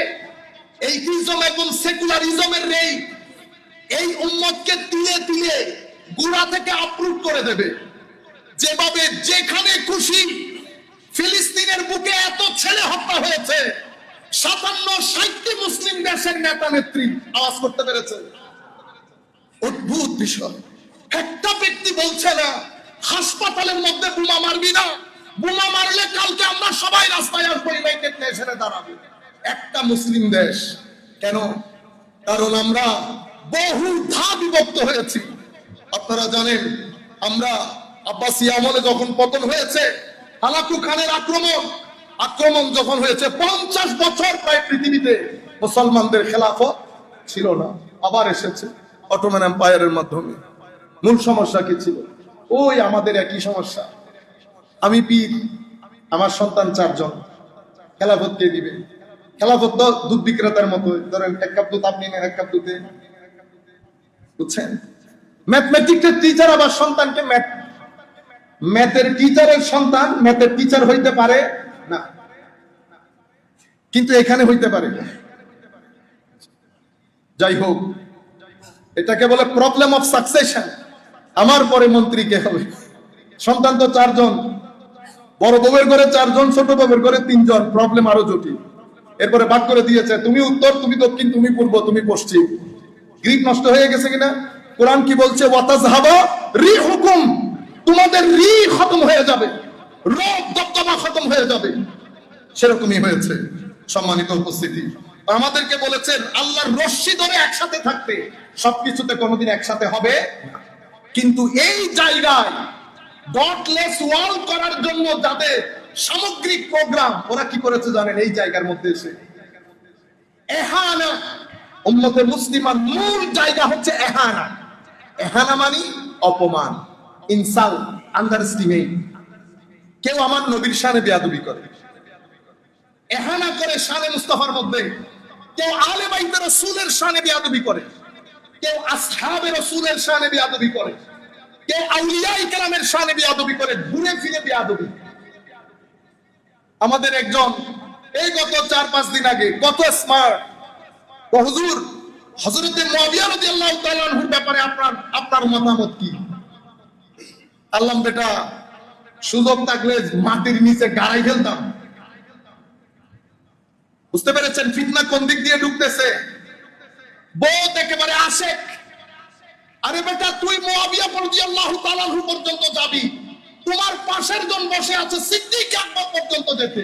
এইটিজম এবং সেকুলারিজমের এই উম্মতকে তিলে তিলে গোড়া থেকে আপরুট করে দেবে। যেভাবে যেখানে খুশি ফিলিস্তিনের বুকে এত ছেলে হত্যা হয়েছে, 57-60টি মুসলিম দেশের নেতা নেত্রী আওয়াজ করতে পেরেছে। অদ্ভুত বিষয়। একটা ব্যক্তি বলছে না হাসপাতালের মধ্যে বোমা মারবি না, বোমা মারলে কালকে আমরা সবাই রাস্তায় আসবো, ইউনাইটেড নেশনে দাঁড়াবে। একটা মুসলিম দেশ। কেন? কারণ আমরা বহু ধাপ বিভক্ত হয়েছি। আপনারা জানেন, আমরা আব্বাসী আমলে যখন পতন হয়েছে, হালাকু খানের আক্রমণ যখন হয়েছে, 50 বছর প্রায় পৃথিবীতে মুসলমানদের খেলাফত ছিল না, আবার এসেছে অটোমান এম্পায়ারের মাধ্যমে। মূল সমস্যা কি ছিল? ওই আমাদের একই সমস্যা। আমি পীর, আমার সন্তান 4 জন, খেলাফত কে দিবে? খেলাফত তো দুধ বিক্রেতার মতো, ধরেন 1 কাপ দুধ আপনি নেন, 1 কাপ দুধে, বুঝছেন? ম্যাথমেটিক্সের টিচার আবার সন্তানকে ম্যাথের টিচারের সন্তান ম্যাথের টিচার হইতে পারে না, কিন্তু এখানে হইতে পারে। যাই হোক, এটাকে বলে প্রবলেম অফ সাকসেশন। আমার পরে মন্ত্রী কে হবে? সন্তান তো 4 জন, বড় বউয়ের ঘরে 4 জন, ছোট বউয়ের ঘরে 3 জন, প্রবলেম আরো জটিল। এরপরে ভাগ করে দিয়েছে, তুমি উত্তর, তুমি দক্ষিণ, তুমি পূর্ব, তুমি পশ্চিম। গ্রিপ নষ্ট হয়ে গেছে কিনা? কোরআন কি বলছে? ওয়াতাযহাবা রিহুকুম, তোমাদের রি খতম হয়ে যাবে, রব দবদবা খতম হয়ে যাবে। সেরকমই হয়েছে। সম্মানিত উপস্থিতি, আমাদেরকে বলেছেন আল্লাহর রশ্মি ধরে একসাথে থাকতে। সবকিছুতে কোনোদিন একসাথে হবে না। কিন্তু এই জায়গায় ডটলেস ওয়াল করার জন্য যাদের সামগ্রিক প্রোগ্রাম, ওরা কি করেছে জানেন? এই জায়গার মধ্যে এসে এহানা, উম্মতে মুসলিমার মূল জায়গা হচ্ছে এহানা। এহানা মানে অপমান, ইনসাল, আন্ডারস্টিমেট। কেউ আমার নবীর শানে বেয়াদবি করে, এহানা করে শানে মুস্তাফার মধ্যে। কেউ আলে বাইতে রাসূলের শানে বেয়াদবি করে, কেউ আসহাবে রাসূলের শানে বেয়াদবি করে, কেউ আউলিয়ায়ে কেরামের শানে বেয়াদবি করে, ঘুরে ফিরে বেয়াদবি। আমাদের একজন এই গত 4-5 দিন আগে কত স্মার্ট, হুজুর হযরতে মুআবিয়া রাদিয়াল্লাহু তাআলা আনহুর ব্যাপারে আপনার মতামত কি? আল্লাহ বেটা, সুযোগ থাকলে মাটির নিচে গাড়াই ফেলতাম। বুঝতে পেরেছেন ফিতনা কোন দিক দিয়ে ঢুকতেছে? বহুত একেবারে আশেক। আরে বেটা, তুই মুআবিয়া রাদিয়াল্লাহু তাআলা আনহু পর্যন্ত যাবি, তোমার পাশের জন বসে আছে সিদ্দিক আকবর পর্যন্ত যেতে।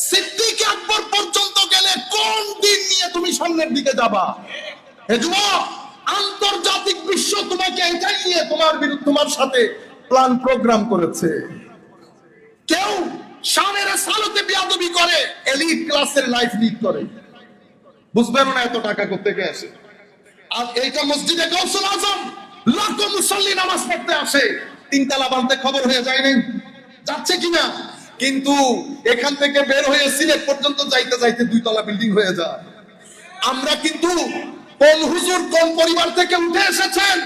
সিদ্দিক আকবর পর্যন্ত গেলে কোন দিন নিয়ে তুমি সামনের দিকে যাবা? হে যুবক, আন্তর্জাতিক বিশ্ব তোমাকে এটাই নিয়ে তোমার সাথে প্ল্যান প্রোগ্রাম করেছে। কেউ শানের সালতে বিয়াদবি করে, এলিট ক্লাসের লাইফ লিড করে, বুঝবেন না এত টাকা করতে কে আসে। আর এইটা মসজিদে গাউসুল আজম, লাখো মুসল্লি নামাজ পড়তে আসে, 3 তালা বানতে খবর হয়ে যায় নাই, যাচ্ছে কিনা? কিন্তু এখান থেকে বের হয়ে সিলেট পর্যন্ত যাইতে যাইতে 2 তলা বিল্ডিং হয়ে যায়। আমরা কিন্তু কোন হুজুর কোন পরিবার থেকে উঠে এসেছেন,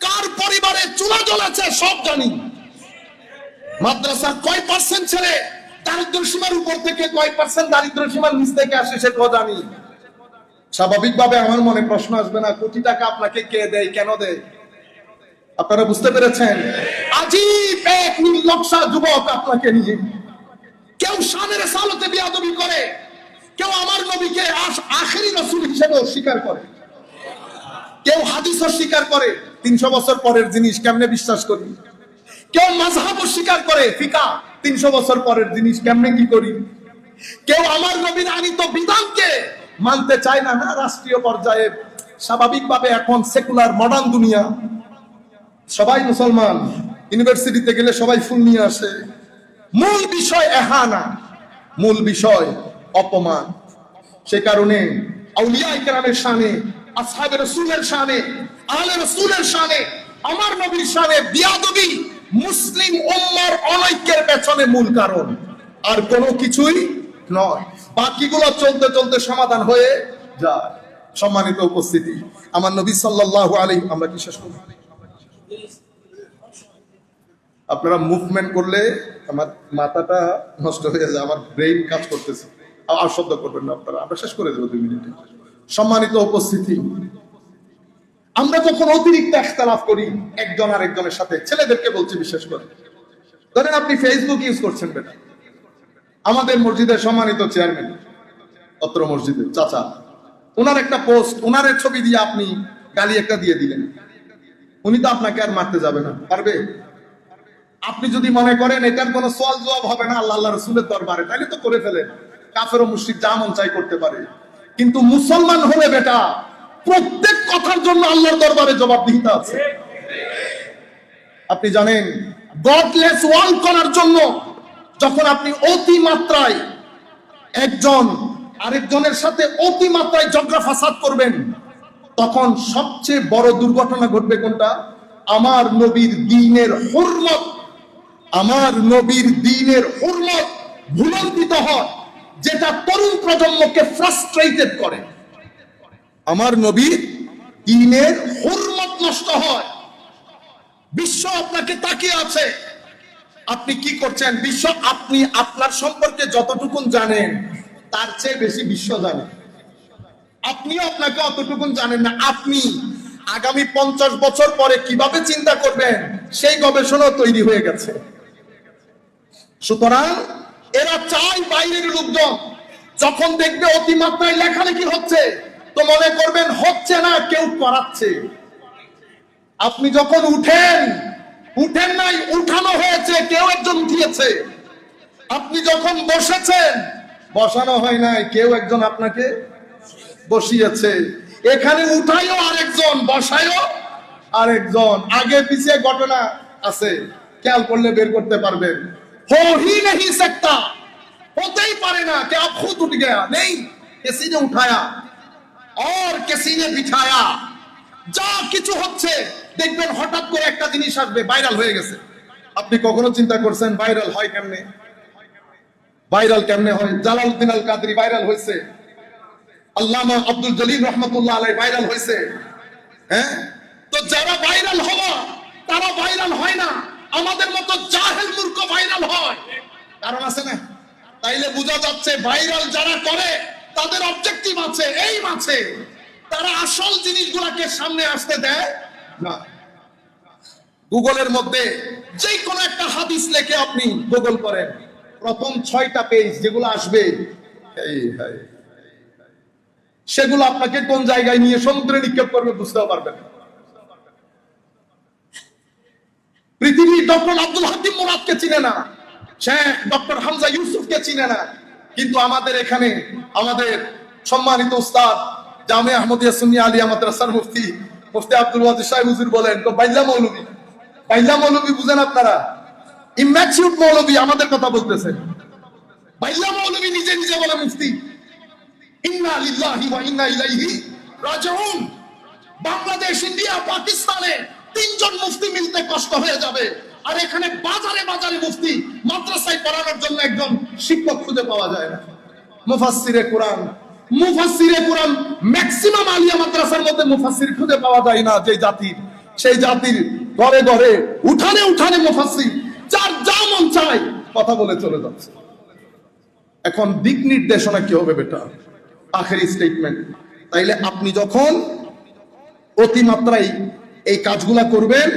কার পরিবারে চুলা জ্বলেছে সব জানি। মাদ্রাসা কয় পার্সেন্ট ছেলে দারিদ্র সীমার উপর থেকে, কয় পার্সেন্ট দারিদ্র সীমার নিচ থেকে আসে সেটাও জানি। স্বাভাবিকভাবে আমার মনে প্রশ্ন আসবে না, কোটি টাকা আপনাকে কে দেয়, কেন দেয়? আপনারা বুঝতে পেরেছেন? আজীব এক নির্লজ্জা যুবক আপনাকে নিয়ে শানের রিসালাতে বিয়াদবি করে, কেউ আমার নবীকে আখেরি রাসূল হিসেবে অস্বীকার করে, কেউ হাদিস অস্বীকার করে। 300 বছর পরের জিনিস কেমনে বিশ্বাস করি? কেউ মাযহাব অস্বীকার করে, ফিকা 300 বছর পরের জিনিস কেমনে কি করি? কেউ আমার নবীর আনিত বিধানকে মানতে চায় না। না, রাষ্ট্রীয় পর্যায়ে স্বাভাবিকভাবে এখন সেকুলার মডার্ন দুনিয়া, সবাই মুসলমান, ইউনিভার্সিটিতে গেলে সবাই ফুল নিয়ে আসে। মূল বিষয় এহানা, মূল বিষয় অপমান। সে কারণে আউলিয়া ইকরামের শানে, আসহাবে রাসূলের শানে, আহলে রাসূলের শানে, আমার নবীর শানে বিয়াদবি মুসলিম উম্মার অনৈক্যের পেছনে মূল কারণ, আর কোনো কিছুই নয়। বাকিগুলো চলতে চলতে সমাধান হয়ে যায়। সম্মানিত উপস্থিতি, আমার নবী সাল্লাল্লাহু আলাইহি, আমরা কি শেষ করব? আপনারা মুভমেন্ট করলে আমার মাথাটা নষ্ট হয়ে যায়, আমার ব্রেইন কাজ করতেছে। আর শব্দ করবেন না আপনারা, আমরা শেষ করে দেবো 2 মিনিটে। সম্মানিত উপস্থিতি, আমরা যখন অতিরিক্ত ইখতিলাফ করি একজন আর একজনের সাথে, ছেলেদেরকে বলছি বিশেষ করে, ধরেন আপনি ফেসবুক ইউজ করছেন বেটা, আমাদের মসজিদের সম্মানিত চেয়ারম্যান, অত্র মসজিদের চাচা, ওনার একটা পোস্ট, ওনার ছবি দিয়ে আপনি গালি একটা দিয়ে দিলেন, উনি তো আপনাকে আর মারতে যাবে না, পারবে? আপনি যদি মনে করেন এটার কোনো সওয়াল জবাব হবে না আল্লাহ রাসূলের দরবারে, তাহলে তো করে ফেলেন। কাফের ও মুশরিক যা মন চাই করতে পারে, কিন্তু মুসলমান হলে বেটা প্রত্যেক কথার জন্য আল্লাহর দরবারে জবাবদিহিতা আছে। আপনি জানেন, গডলেস ওয়ার্ল্ড করার জন্য যখন আপনি অতি মাত্রায় একজন আরেকজনের সাথে অতি মাত্রায় ঝগড়া ফাসাদ করবেন, তখন সবচেয়ে বড় দুর্ঘটনা ঘটবে কোনটা? আমার নবীর দ্বীনের হুরমত, আমার নবীর দ্বীনের হুরমত ভুলন্তিত হয়, যেটা তরুণ প্রজন্মকে ফ্রাস্ট্রেটেড করে। আমার নবীর দ্বীনের হুরমত নষ্ট হয়। বিশ্ব আপনাকে তাকিয়ে আছে, আপনি কি করছেন? বিশ্ব আপনি আপনার সম্পর্কে যতটুকুন জানেন তার চেয়ে বেশি বিশ্ব জানে। আপনিও আপনাকে অতটুকুন জানেন না। আপনি আগামী 50 বছর পরে কিভাবে চিন্তা করবেন সেই গবেষণা তৈরি হয়ে গেছে। সুতরাং এরা চায় বাইরের লোকজন যখন দেখবে অতিমাত্রায় লেখালেখি হচ্ছে, তো মনে করবেন হচ্ছে না, কেউ করাচ্ছে। আপনি যখন উঠেন নাই, উঠানো হয়েছে, কেউ একজন উঠিয়েছে। আপনি যখন বসেছেন, বসানো হয় নাই, কেউ একজন আপনাকে বসিয়েছে। এখানে উঠাইও আরেকজন, বসাইও আরেকজন। আগে পিছিয়ে ঘটনা আছে, খেয়াল করলে বের করতে পারবেন। हो ही नहीं सकता, होते ही पारे ना कि आप खुद उठ गया, नहीं, किसी ने उठाया और किसी ने बिठाया। যা কিছু হচ্ছে দেখবেন হঠাৎ করে একটা জিনিস আসবে, ভাইরাল হয়ে গেছে। আপনি কখনো চিন্তা করছেন ভাইরাল হয় কেমনে? ভাইরাল কেমনে হয়? জালালউদ্দিন আল কাদরি ভাইরাল হয়েছে, আল্লামা আব্দুল জলিল রহমাতুল্লাহ আলাইহি ভাইরাল হয়েছে। হ্যাঁ, তো যারা ভাইরাল হওয়া তারা ভাইরাল হয় না, আমাদের মতো জাহেল মূর্খ ভাইরাল হয়। কারণ আছে না? তাইলে বোঝা যাচ্ছে ভাইরাল যারা করে তাদের অবজেক্টিভ আছে, এইম আছে, তারা আসল জিনিসগুলোকে সামনে আসতে দেয় না। গুগলের মধ্যে যে কোনো একটা হাদিস লেখে আপনি গুগল করেন, প্রথম 6টা পেজ যেগুলো আসবে, সেগুলো আপনাকে কোন জায়গায় নিয়ে সমুদ্রে নিক্ষেপ করবে বুঝতেও পারবেন না। পৃথিবীর ডক্টর আব্দুল হাকিম মুরাদকে চিনে না, শেখ ডক্টর হামজা ইউসুফকে চিনে না, কিন্তু আমাদের এখানে আমাদের সম্মানিত উস্তাদ জামে আহমদিয়া সুন্নিয়া আলিয়া মাদ্রাসার মুফতি আব্দুল ওয়াজিদ সাহেব হুজুর বলেন, তো বাইল্লা মৌলভী বুঝেন আপনারা? ইম্যাচিউর মৌলভী আমাদের কথা বলতেছেন। বাইল্লা মৌলভী নিজে নিজে বলে মুফতি, ইন্না লিল্লাহি ওয়া ইন্না ইলাইহি রাজিউন। বাংলাদেশ, ইন্ডিয়া, পাকিস্তানে 3 জন মুফতি মিলতে কষ্ট হয়ে যাবে, আর এখানে বাজারে বাজারে মুফতি, মাদ্রাসায় পড়ানোর জন্য একজন শিক্ষক খুঁজে পাওয়া যায় না। মুফাসসিরে কোরআন ম্যাক্সিমাম আলিয়া মাদ্রাসার মধ্যে মুফাসসির খুঁজে পাওয়া যায় না। সেই জাতির ঘরে ঘরে উঠানে মুফাসসির, যার যা মন চায় কথা বলে চলে যাচ্ছে। এখন দিক নির্দেশনা কি হবে বেটা? আখেরি স্টেটমেন্ট। তাইলে আপনি যখন অতিমাত্রায় এই কাজগুলা করবেন,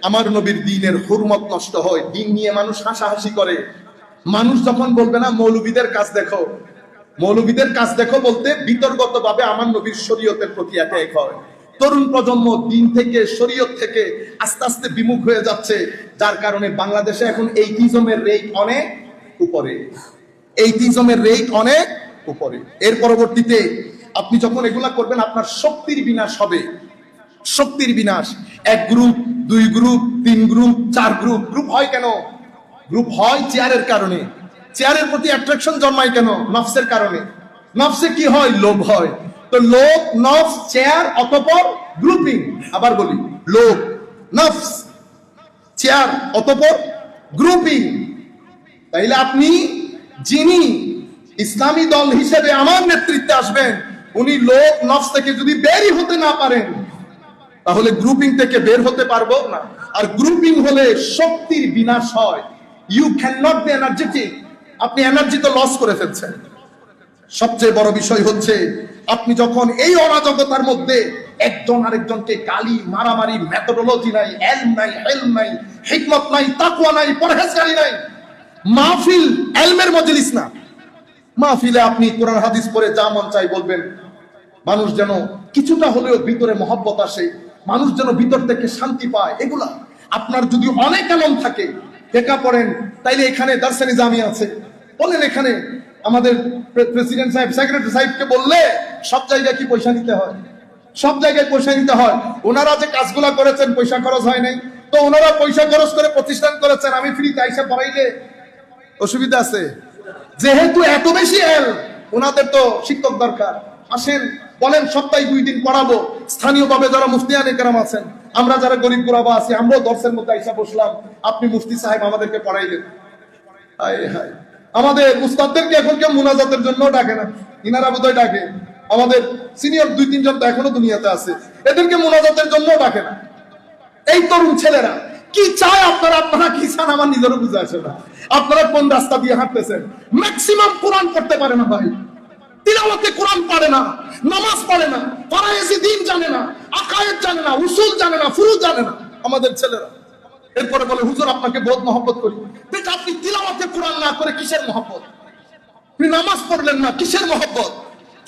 আমার নবীর দ্বীনের হুরমত নষ্ট হয়। দ্বীন নিয়ে মানুষ হাসাহাসি করে, মানুষ যখন বলবে না মৌলবীদের কাজ দেখো, মৌলবীদের কাজ দেখো বলতে বিতর্কত ভাবে আমার নবীর শরীয়তের প্রতি এক হয়। তরুণ প্রজন্ম দিন থেকে শরীয়ত থেকে আস্তে আস্তে বিমুখ হয়ে যাচ্ছে, যার কারণে বাংলাদেশে এখন এইটিজমের রেট অনেক উপরে, এইটিজমের রেট অনেক উপরে। এর পরবর্তীতে আপনি যখন এগুলা করবেন আপনার শক্তির বিনাশ হবে, শক্তির বিনাশ। এক গ্রুপ, দুই গ্রুপ, তিন গ্রুপ, চার গ্রুপ। গ্রুপ হয় কেন? গ্রুপ হয় চেয়ারের কারণে। চেয়ারের প্রতি অ্যাট্রাকশন জন্মায় কেন? নফসের কারণে। নফসে কি হয়? লোভ হয়। তো লোভ, নফস, চেয়ার, অতঃপর গ্রুপিং। আবার বলি, লোভ, নফস, চেয়ার, অতঃপর গ্রুপিং। তাইলে আপনি যিনি ইসলামী দল হিসেবে আমার নেতৃত্বে আসবেন, উনি লোভ, নফস থেকে যদি বেরই হতে না পারেন, তাহলে গ্রুপিং থেকে বের হতে পারবো না। আর গ্রুপিং হলে শক্তির বিনাশ হয়। You can not be energetic. আপনি এনার্জি তো লস করে ফেলছেন। সবচেয়ে বড় বিষয় হচ্ছে আপনি যখন এই অরাজকতার মধ্যে একজন আরেকজনকে গালি, মারামারি, মেথোডোলজি নাই, এলম নাই, হেলম নাই, হিকমত নাই, তাকওয়া নাই, পরহেজগারি নাই, মাহফিল এলমের মজলিস না। মাহফিলে আপনি কোরআন হাদিস পড়ে যা মন চাই বলবেন, মানুষ যেন কিছুটা হলেও ভিতরে মহব্বত আসে, মানুষ যেন ভিতর থেকে শান্তি পায়। এগুলা আপনার যদি অনেক এলম থাকে, দেখা পড়েন, তাইলে এখানে দারসে নিজামি আছে, বলেন এখানে আমাদের প্রেসিডেন্ট সাহেব, সেক্রেটারি সাহেবকে বললে সব জায়গায় কি পয়সা নিতে হয়? সব জায়গায় পয়সা নিতে হয়। ওনারা যে কাজগুলা করেছেন পয়সা খরচ হয় নাই, তো ওনারা পয়সা খরচ করে প্রতিষ্ঠান করেছেন, আমি ফ্রিতে আইসা পড়াইলে অসুবিধা আছে? যেহেতু এত বেশি এল, ওনাদের তো শিক্ষক দরকার। আসেন, বলেন সপ্তাহে 2 দিন পড়াবো। স্থানীয়ভাবে যারা মুফতিয়ানে কেরাম আছেন, আমরা যারা গরিব গুরাবা আছি, আমরাও দর্শের মধ্যে আইসা বসলাম, আপনি মুফতি সাহেব আমাদেরকে পড়াইলেন। হায় হায়, আমাদের উস্তাদদেরকে এখন কেউ মুনাজাতের জন্য ডাকে না, ইনারা বোধহয় ডাকে। আমাদের সিনিয়র 2-3 জন তো এখনো দুনিয়াতে আছে, এদেরকে মুনাজাতের জন্য ডাকে না। এই তরুণ ছেলেরা কি চায় আপনারা, আপনারা কি চান আমার নিজেরও বুঝে আসে না। আপনারা কোন রাস্তা দিয়ে হাঁটতেছেন? ম্যাক্সিমাম কোরআন পড়তে পারে না ভাই, তিলাওয়াতে কোরআন পড়ে না, নামাজ পড়ে না, ফরায়েজি দ্বীন জানে না, আকায়েদ জানে না, উসুল জানে না, ফুরুজ জানে না আমাদের ছেলেরা। এরপরে বলে হুজুর আপনাকে বহুত মহব্বত করি। ঠিক, আপনি তিলাওয়াতে কোরআন না করে কিসের মহব্বত? আপনি নামাজ পড়লেন না, কিসের মহব্বত?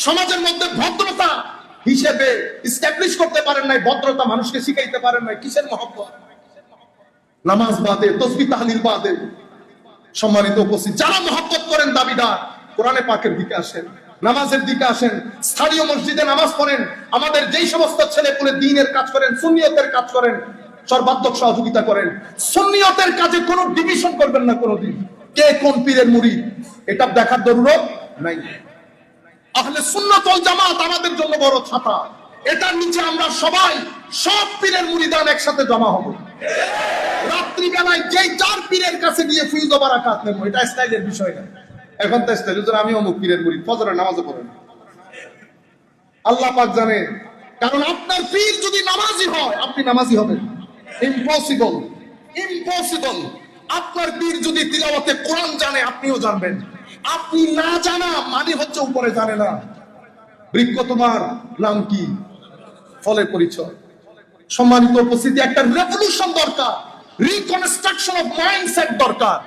সমাজের মধ্যে ভদ্রতা হিসেবে এস্টাবলিশ করতে পারেন নাই, ভদ্রতা মানুষকে শিখাইতে পারেন নাই, কিসের মহব্বত? নামাজ বাদে, তাসবিহ তাহলিল বাদে। সম্মানিত উপস্থিত, যারা মহব্বত করেন দাবিদার, কোরআনে পাকের দিকে আসেন, নামাজের দিকে আসেন, স্থানীয় মসজিদে নামাজ পড়েন। আমাদের যেই সমস্ত ছেলেপুলে দ্বীনের কাজ করেন, সুন্নিয়তের কাজ করেন, সর্বাত্মক সহযোগিতা করেন। সুন্নিয়তের কাজে কোনো ডিভিশন করবেন না কোনোদিন, কে কোন পীরের মুরিদ, এটা দেখার জরুরত নাই। আহলে সুন্নাত ওয়াল জামাত আমাদের জন্য বড় ছাতা, এটার নিচে আমরা সবাই সব পীরের মুরিদান একসাথে জমা হব। রাত্রি বেলায় যেই যার পীরের কাছে গিয়ে ফিউজ ও বারাকাত নেব, এটা স্টাইলের বিষয় না। এখন তো স্টাইল, আমি অমুক পীরের মুরিদ, ফজরের নামাজও পড়েন, আল্লাহ পাক জানে। কারণ আপনার পীর যদি নামাজি হয়, আপনি নামাজি হবেন, ইম্পসিবল, ইম্পসিবল। আপনার পীর যদি তিলাওয়াতে কোরআন জানে, আপনিও জানবেন। আপনি না জানা মানে হচ্ছে উপরে জানে না। বৃক্ষ তোমার নাম কি? ফলের পরিচয়। সম্মানিত উপস্থিতি, একটা রেভলিউশন দরকার, রিকনস্ট্রাকশন অফ মাইন্ডসেট দরকার।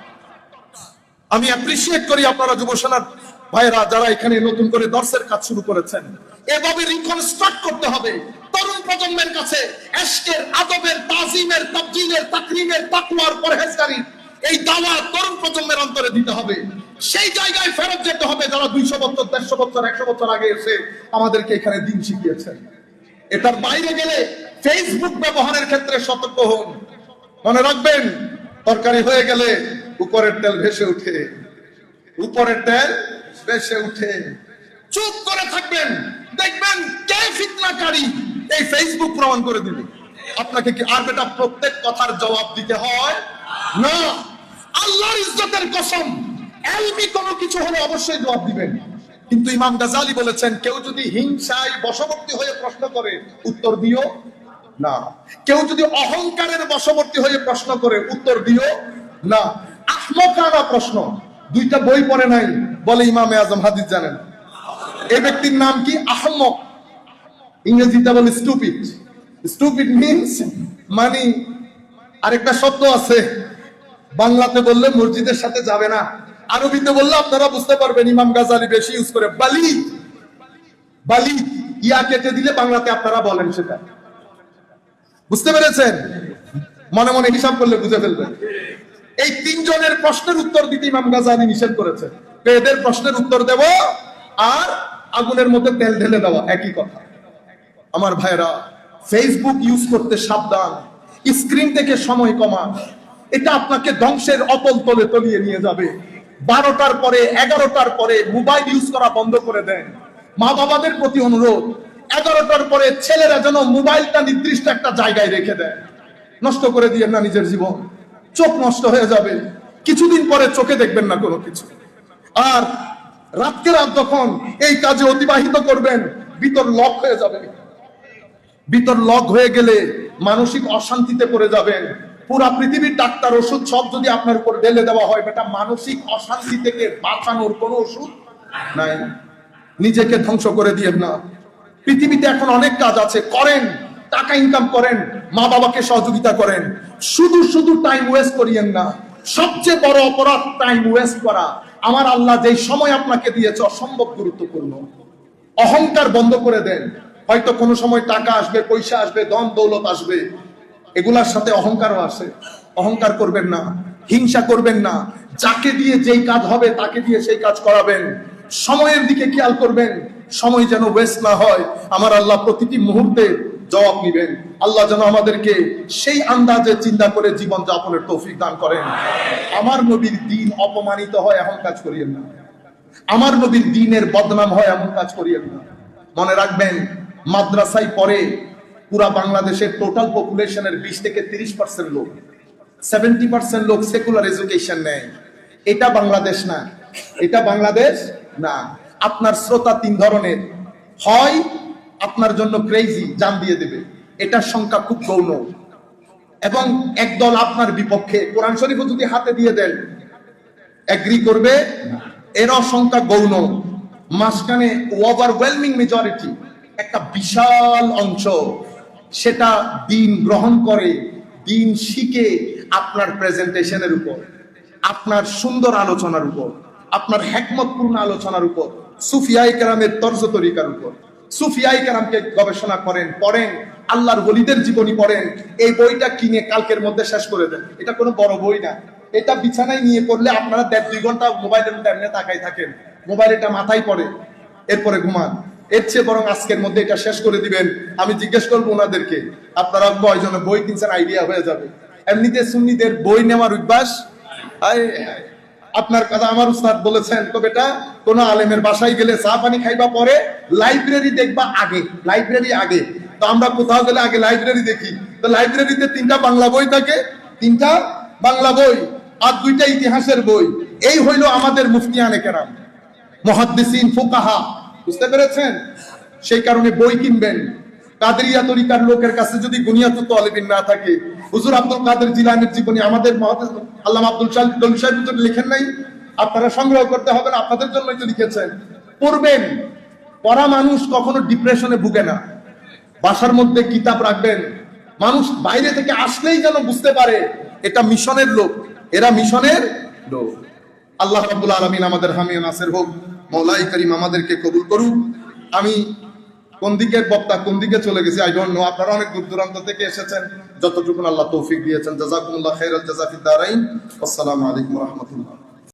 আমি অ্যাপ্রিশিয়েট করি আপনারা যুব সেনার ভাইরা যারা এখানে নতুন করে দর্শের কাজ শুরু করেছেন। এভাবে রিকনস্ট্রাক্ট করতে হবে তরুণ প্রজন্মের কাছে এশকের, আদবের, তাজিমের, তাবজিলের, তাকরিমের, তাকওয়ার, পরহেজগারি এই দাওয়াত তরুণ প্রজন্মের অন্তরে দিতে হবে। সেই জায়গায় ফেরত যেতে হবে যারা 200 বছর, 150 বছর, 100 বছর আগে এসে আমাদেরকে এখানে দিন শিখিয়েছেন। এটার বাইরে গেলে ফেসবুক ব্যবহারের ক্ষেত্রে সতর্ক হন। মনে রাখবেন, তরকারি হয়ে গেলে উপরের তেল ভেসে উঠে, উপরের তেল ভেসে উঠে। চুপ করে থাকবেন, দেখবেন কে ফিতনাকারী, এই ফেসবুক প্রমাণ করে দিবে আপনাকে। কি আর বেটা প্রত্যেক কথার জবাব দিতে হয় না। আল্লাহর ইজ্জতের কসম, এলমি কোনো কিছু হলে অবশ্যই জবাব দিবেন। কিন্তু ইমাম গাজালি বলেছেন, কেউ যদি হিংসায় বশবর্তী হয়ে প্রশ্ন করে, উত্তর দিও না। কেউ যদি অহংকারের বশবর্তী হয়ে প্রশ্ন করে, উত্তর দিও না। আহমকানা প্রশ্ন, 2টা বই পড়ে নাই বলে ইমামে আজম, হাদিস জানেন। এই ব্যক্তির নাম কি? আহমক। ইংরেজিতে বলে স্টুপিড। স্টুপিড মিন্স মানে, আরেকটা শব্দ আছে বাংলাতে বললে মসজিদের সাথে যাবে না, আরবিতে বললে আপনারা বুঝতে পারবেন, ইমাম গাজালি বেশি ইউজ করে বালি। বালি ইয়া কেটে দিলে বাংলাতে আপনারা বলেন সেটা। বুঝতে পেরেছেন? মনে মনে হিসাব করলে বুঝে ফেলবেন। এই তিনজনের প্রশ্নের উত্তর দিতে ইমাম গাজালি নিষেধ করেছেন। এদের প্রশ্নের উত্তর দেব আর আগুনের মধ্যে তেল ঢেলে দেওয়া একই কথা। আমার ভাইরা, ফেসবুক ইউজ করতে সাবধান, স্ক্রিন থেকে সময় কমান। এটা আপনাকে ধ্বংসের অতল তলে তলিয়ে নিয়ে যাবে। 12টার পরে 11টার পরে মোবাইল ইউজ করা বন্ধ করে দেন। মা বাবাদের প্রতি অনুরোধ, 11টার পরে ছেলেরা যেন মোবাইলটা নির্দিষ্ট একটা জায়গায় রেখে দেয়। নষ্ট করে দিয়েন না নিজের জীবন, চোখ নষ্ট হয়ে যাবে। কিছুদিন পরে চোখে দেখবেন না কোনো কিছু। আর রাতকে রাত যখন এই কাজে অতিবাহিত করবেন, ভিতর লক হয়ে যাবে। ভিতর লক হয়ে গেলে মানসিক অশান্তিতে পড়ে যাবেন। পুরা পৃথিবীর ডাক্তার ওষুধ সব যদি আপনার উপর ঢেলে দেওয়া হয়, বেটা মানসিক অশান্তি থেকে বাঁচানোর কোনো ওষুধ নাই। নিজেকে ধ্বংস করে দিয়েন না। পৃথিবীতে এখন অনেক কাজ আছে, করেন, টাকা ইনকাম করেন, মা বাবাকে সহযোগিতা করেন। শুধু শুধু টাইম ওয়েস্ট করিয়েন না। সবচেয়ে বড় অপরাধ টাইম ওয়েস্ট করা। আমার আল্লাহ যেই সময় আপনাকে দিয়েছে অসম্ভব গুরুত্বপূর্ণ। অহংকার বন্ধ করে দেন। হয়তো কোনো সময় টাকা আসবে, পয়সা আসবে, ধন দৌলত আসবে, এগুলার সাথে অহংকারও আসে। অহংকার করবেন না, হিংসা করবেন না। যাকে দিয়ে যেই কাজ হবে তাকে দিয়ে সেই কাজ করাবেন। সময়ের দিকে খেয়াল করবেন, সময় যেন ওয়েস্ট না হয়। আমার আল্লাহ প্রতিটি মুহূর্তে জবাব নিবেন। আল্লাহ যেন আমাদেরকে সেই আন্দাজে চিন্তা করে জীবন যাপনের তৌফিক দান করেন। আমার নবীর দ্বীন অপমানিত হয় এমন কাজ করিয়েন না। আমার নবীর দ্বীনের বদনাম হয় এমন কাজ করিয়েন না। মনে রাখবেন, মাদ্রাসায় পড়ে পুরা বাংলাদেশের টোটাল পপুলেশনের 20 থেকে 30% লোক, 70% লোক সেকুলার এডুকেশন নেয়। এটা বাংলাদেশ না, এটা বাংলাদেশ না। আপনার শ্রোতা তিন ধরনের, হয় আপনার জন্য ক্রেজি, জান দিয়ে দেবে, এটার সংখ্যা খুব গৌণ, এবং একদল আপনার বিপক্ষে, কোরআন শরীফ যদি হাতে দিয়ে দেন এগ্রি করবে, এরও সংখ্যা গৌণ। মাঝখানে ওভারওয়েলমিং মেজরিটি, একটা বিশাল অংশ, সেটা দিন গ্রহণ করে, দিন শিখে আপনার প্রেজেন্টেশনের উপর, আপনার সুন্দর আলোচনার উপর, আপনার হিকমতপূর্ণ আলোচনার উপর, সুফিয়ায়ে কেরামের তর্জ তরিকার উপর। সুফিয়ায়ে কেরামকে গবেষণা করেন, পড়েন, আল্লাহর ওলিদের জীবনী পড়েন। এই বইটা কিনে কালকের মধ্যে শেষ করে দেন। এটা কোনো বড় বই না। এটা বিছানায় নিয়ে পড়লে আপনারা 1.5-2 ঘন্টা মোবাইলের মধ্যে এমনি তাকাই থাকেন, মোবাইল এটা মাথায় পড়ে, এরপরে ঘুমান। এর চেয়ে বরং আজকের মধ্যে এটা শেষ করে দিবেন। আমি জিজ্ঞেস করবো ওনাদেরকে, আপনারা কয়জনে বই কিনছেন, আইডিয়া হয়ে যাবে। এমনিতে সুন্নিদের বই নেওয়ার অভ্যাস। আপনার কথা আমার উস্তাদ বলেছেন, তো বেটা কোন আলেমের বাসায় গেলে চা পানি খাইবা পরে, লাইব্রেরি দেখবা আগে, লাইব্রেরি আগে। তো আমরা কোথাও গেলে আগে লাইব্রেরি দেখি। তো লাইব্রেরিতে 3টা বাংলা বই থাকে, 3টা বাংলা বই আর 2টা ইতিহাসের বই। এই হইল আমাদের মুফতিয়ানে কেরাম, মুহাদ্দিসিন, ফুকাহা। বুঝতে পেরেছেন? সেই কারণে বই কিনবেন। কাদেরিয়া তরিকার লোকের কাছে যদি গুনিয়াতুত তালিবিন না থাকে, হুজুর আব্দুল কাদের জিলানীর জীবনী আমাদের আল্লামা আব্দুল সাহেব লিখেন নাই, আপনারা সংগ্রহ করতে হবে না, আপনাদের জন্যই তো লিখেছেন। পড়বেন। পড়া মানুষ কখনো ডিপ্রেশনে ভুগে না। বাসার মধ্যে কিতাব রাখবেন, মানুষ বাইরে থেকে আসলেই যেন বুঝতে পারে এটা মিশনের লোক, এরা মিশনের লোক। আল্লাহ রাব্বুল আলামিন আমাদের হামি ও নাসির হোক। মওলাই করিম আমাদেরকে কবুল করুন। আমি কোন দিকের বক্তা, কোন দিকে চলে গেছি আই ডোন্ট নো। আপনারা অনেক দূর দূরান্ত থেকে এসেছেন, যতটুকু আল্লাহ তৌফিক দিয়েছেন। জাযাকুমুল্লাহ খাইরাল জাযা ফিদ দারাইন। আসসালামু আলাইকুম ওয়া রাহমাতুল্লাহ।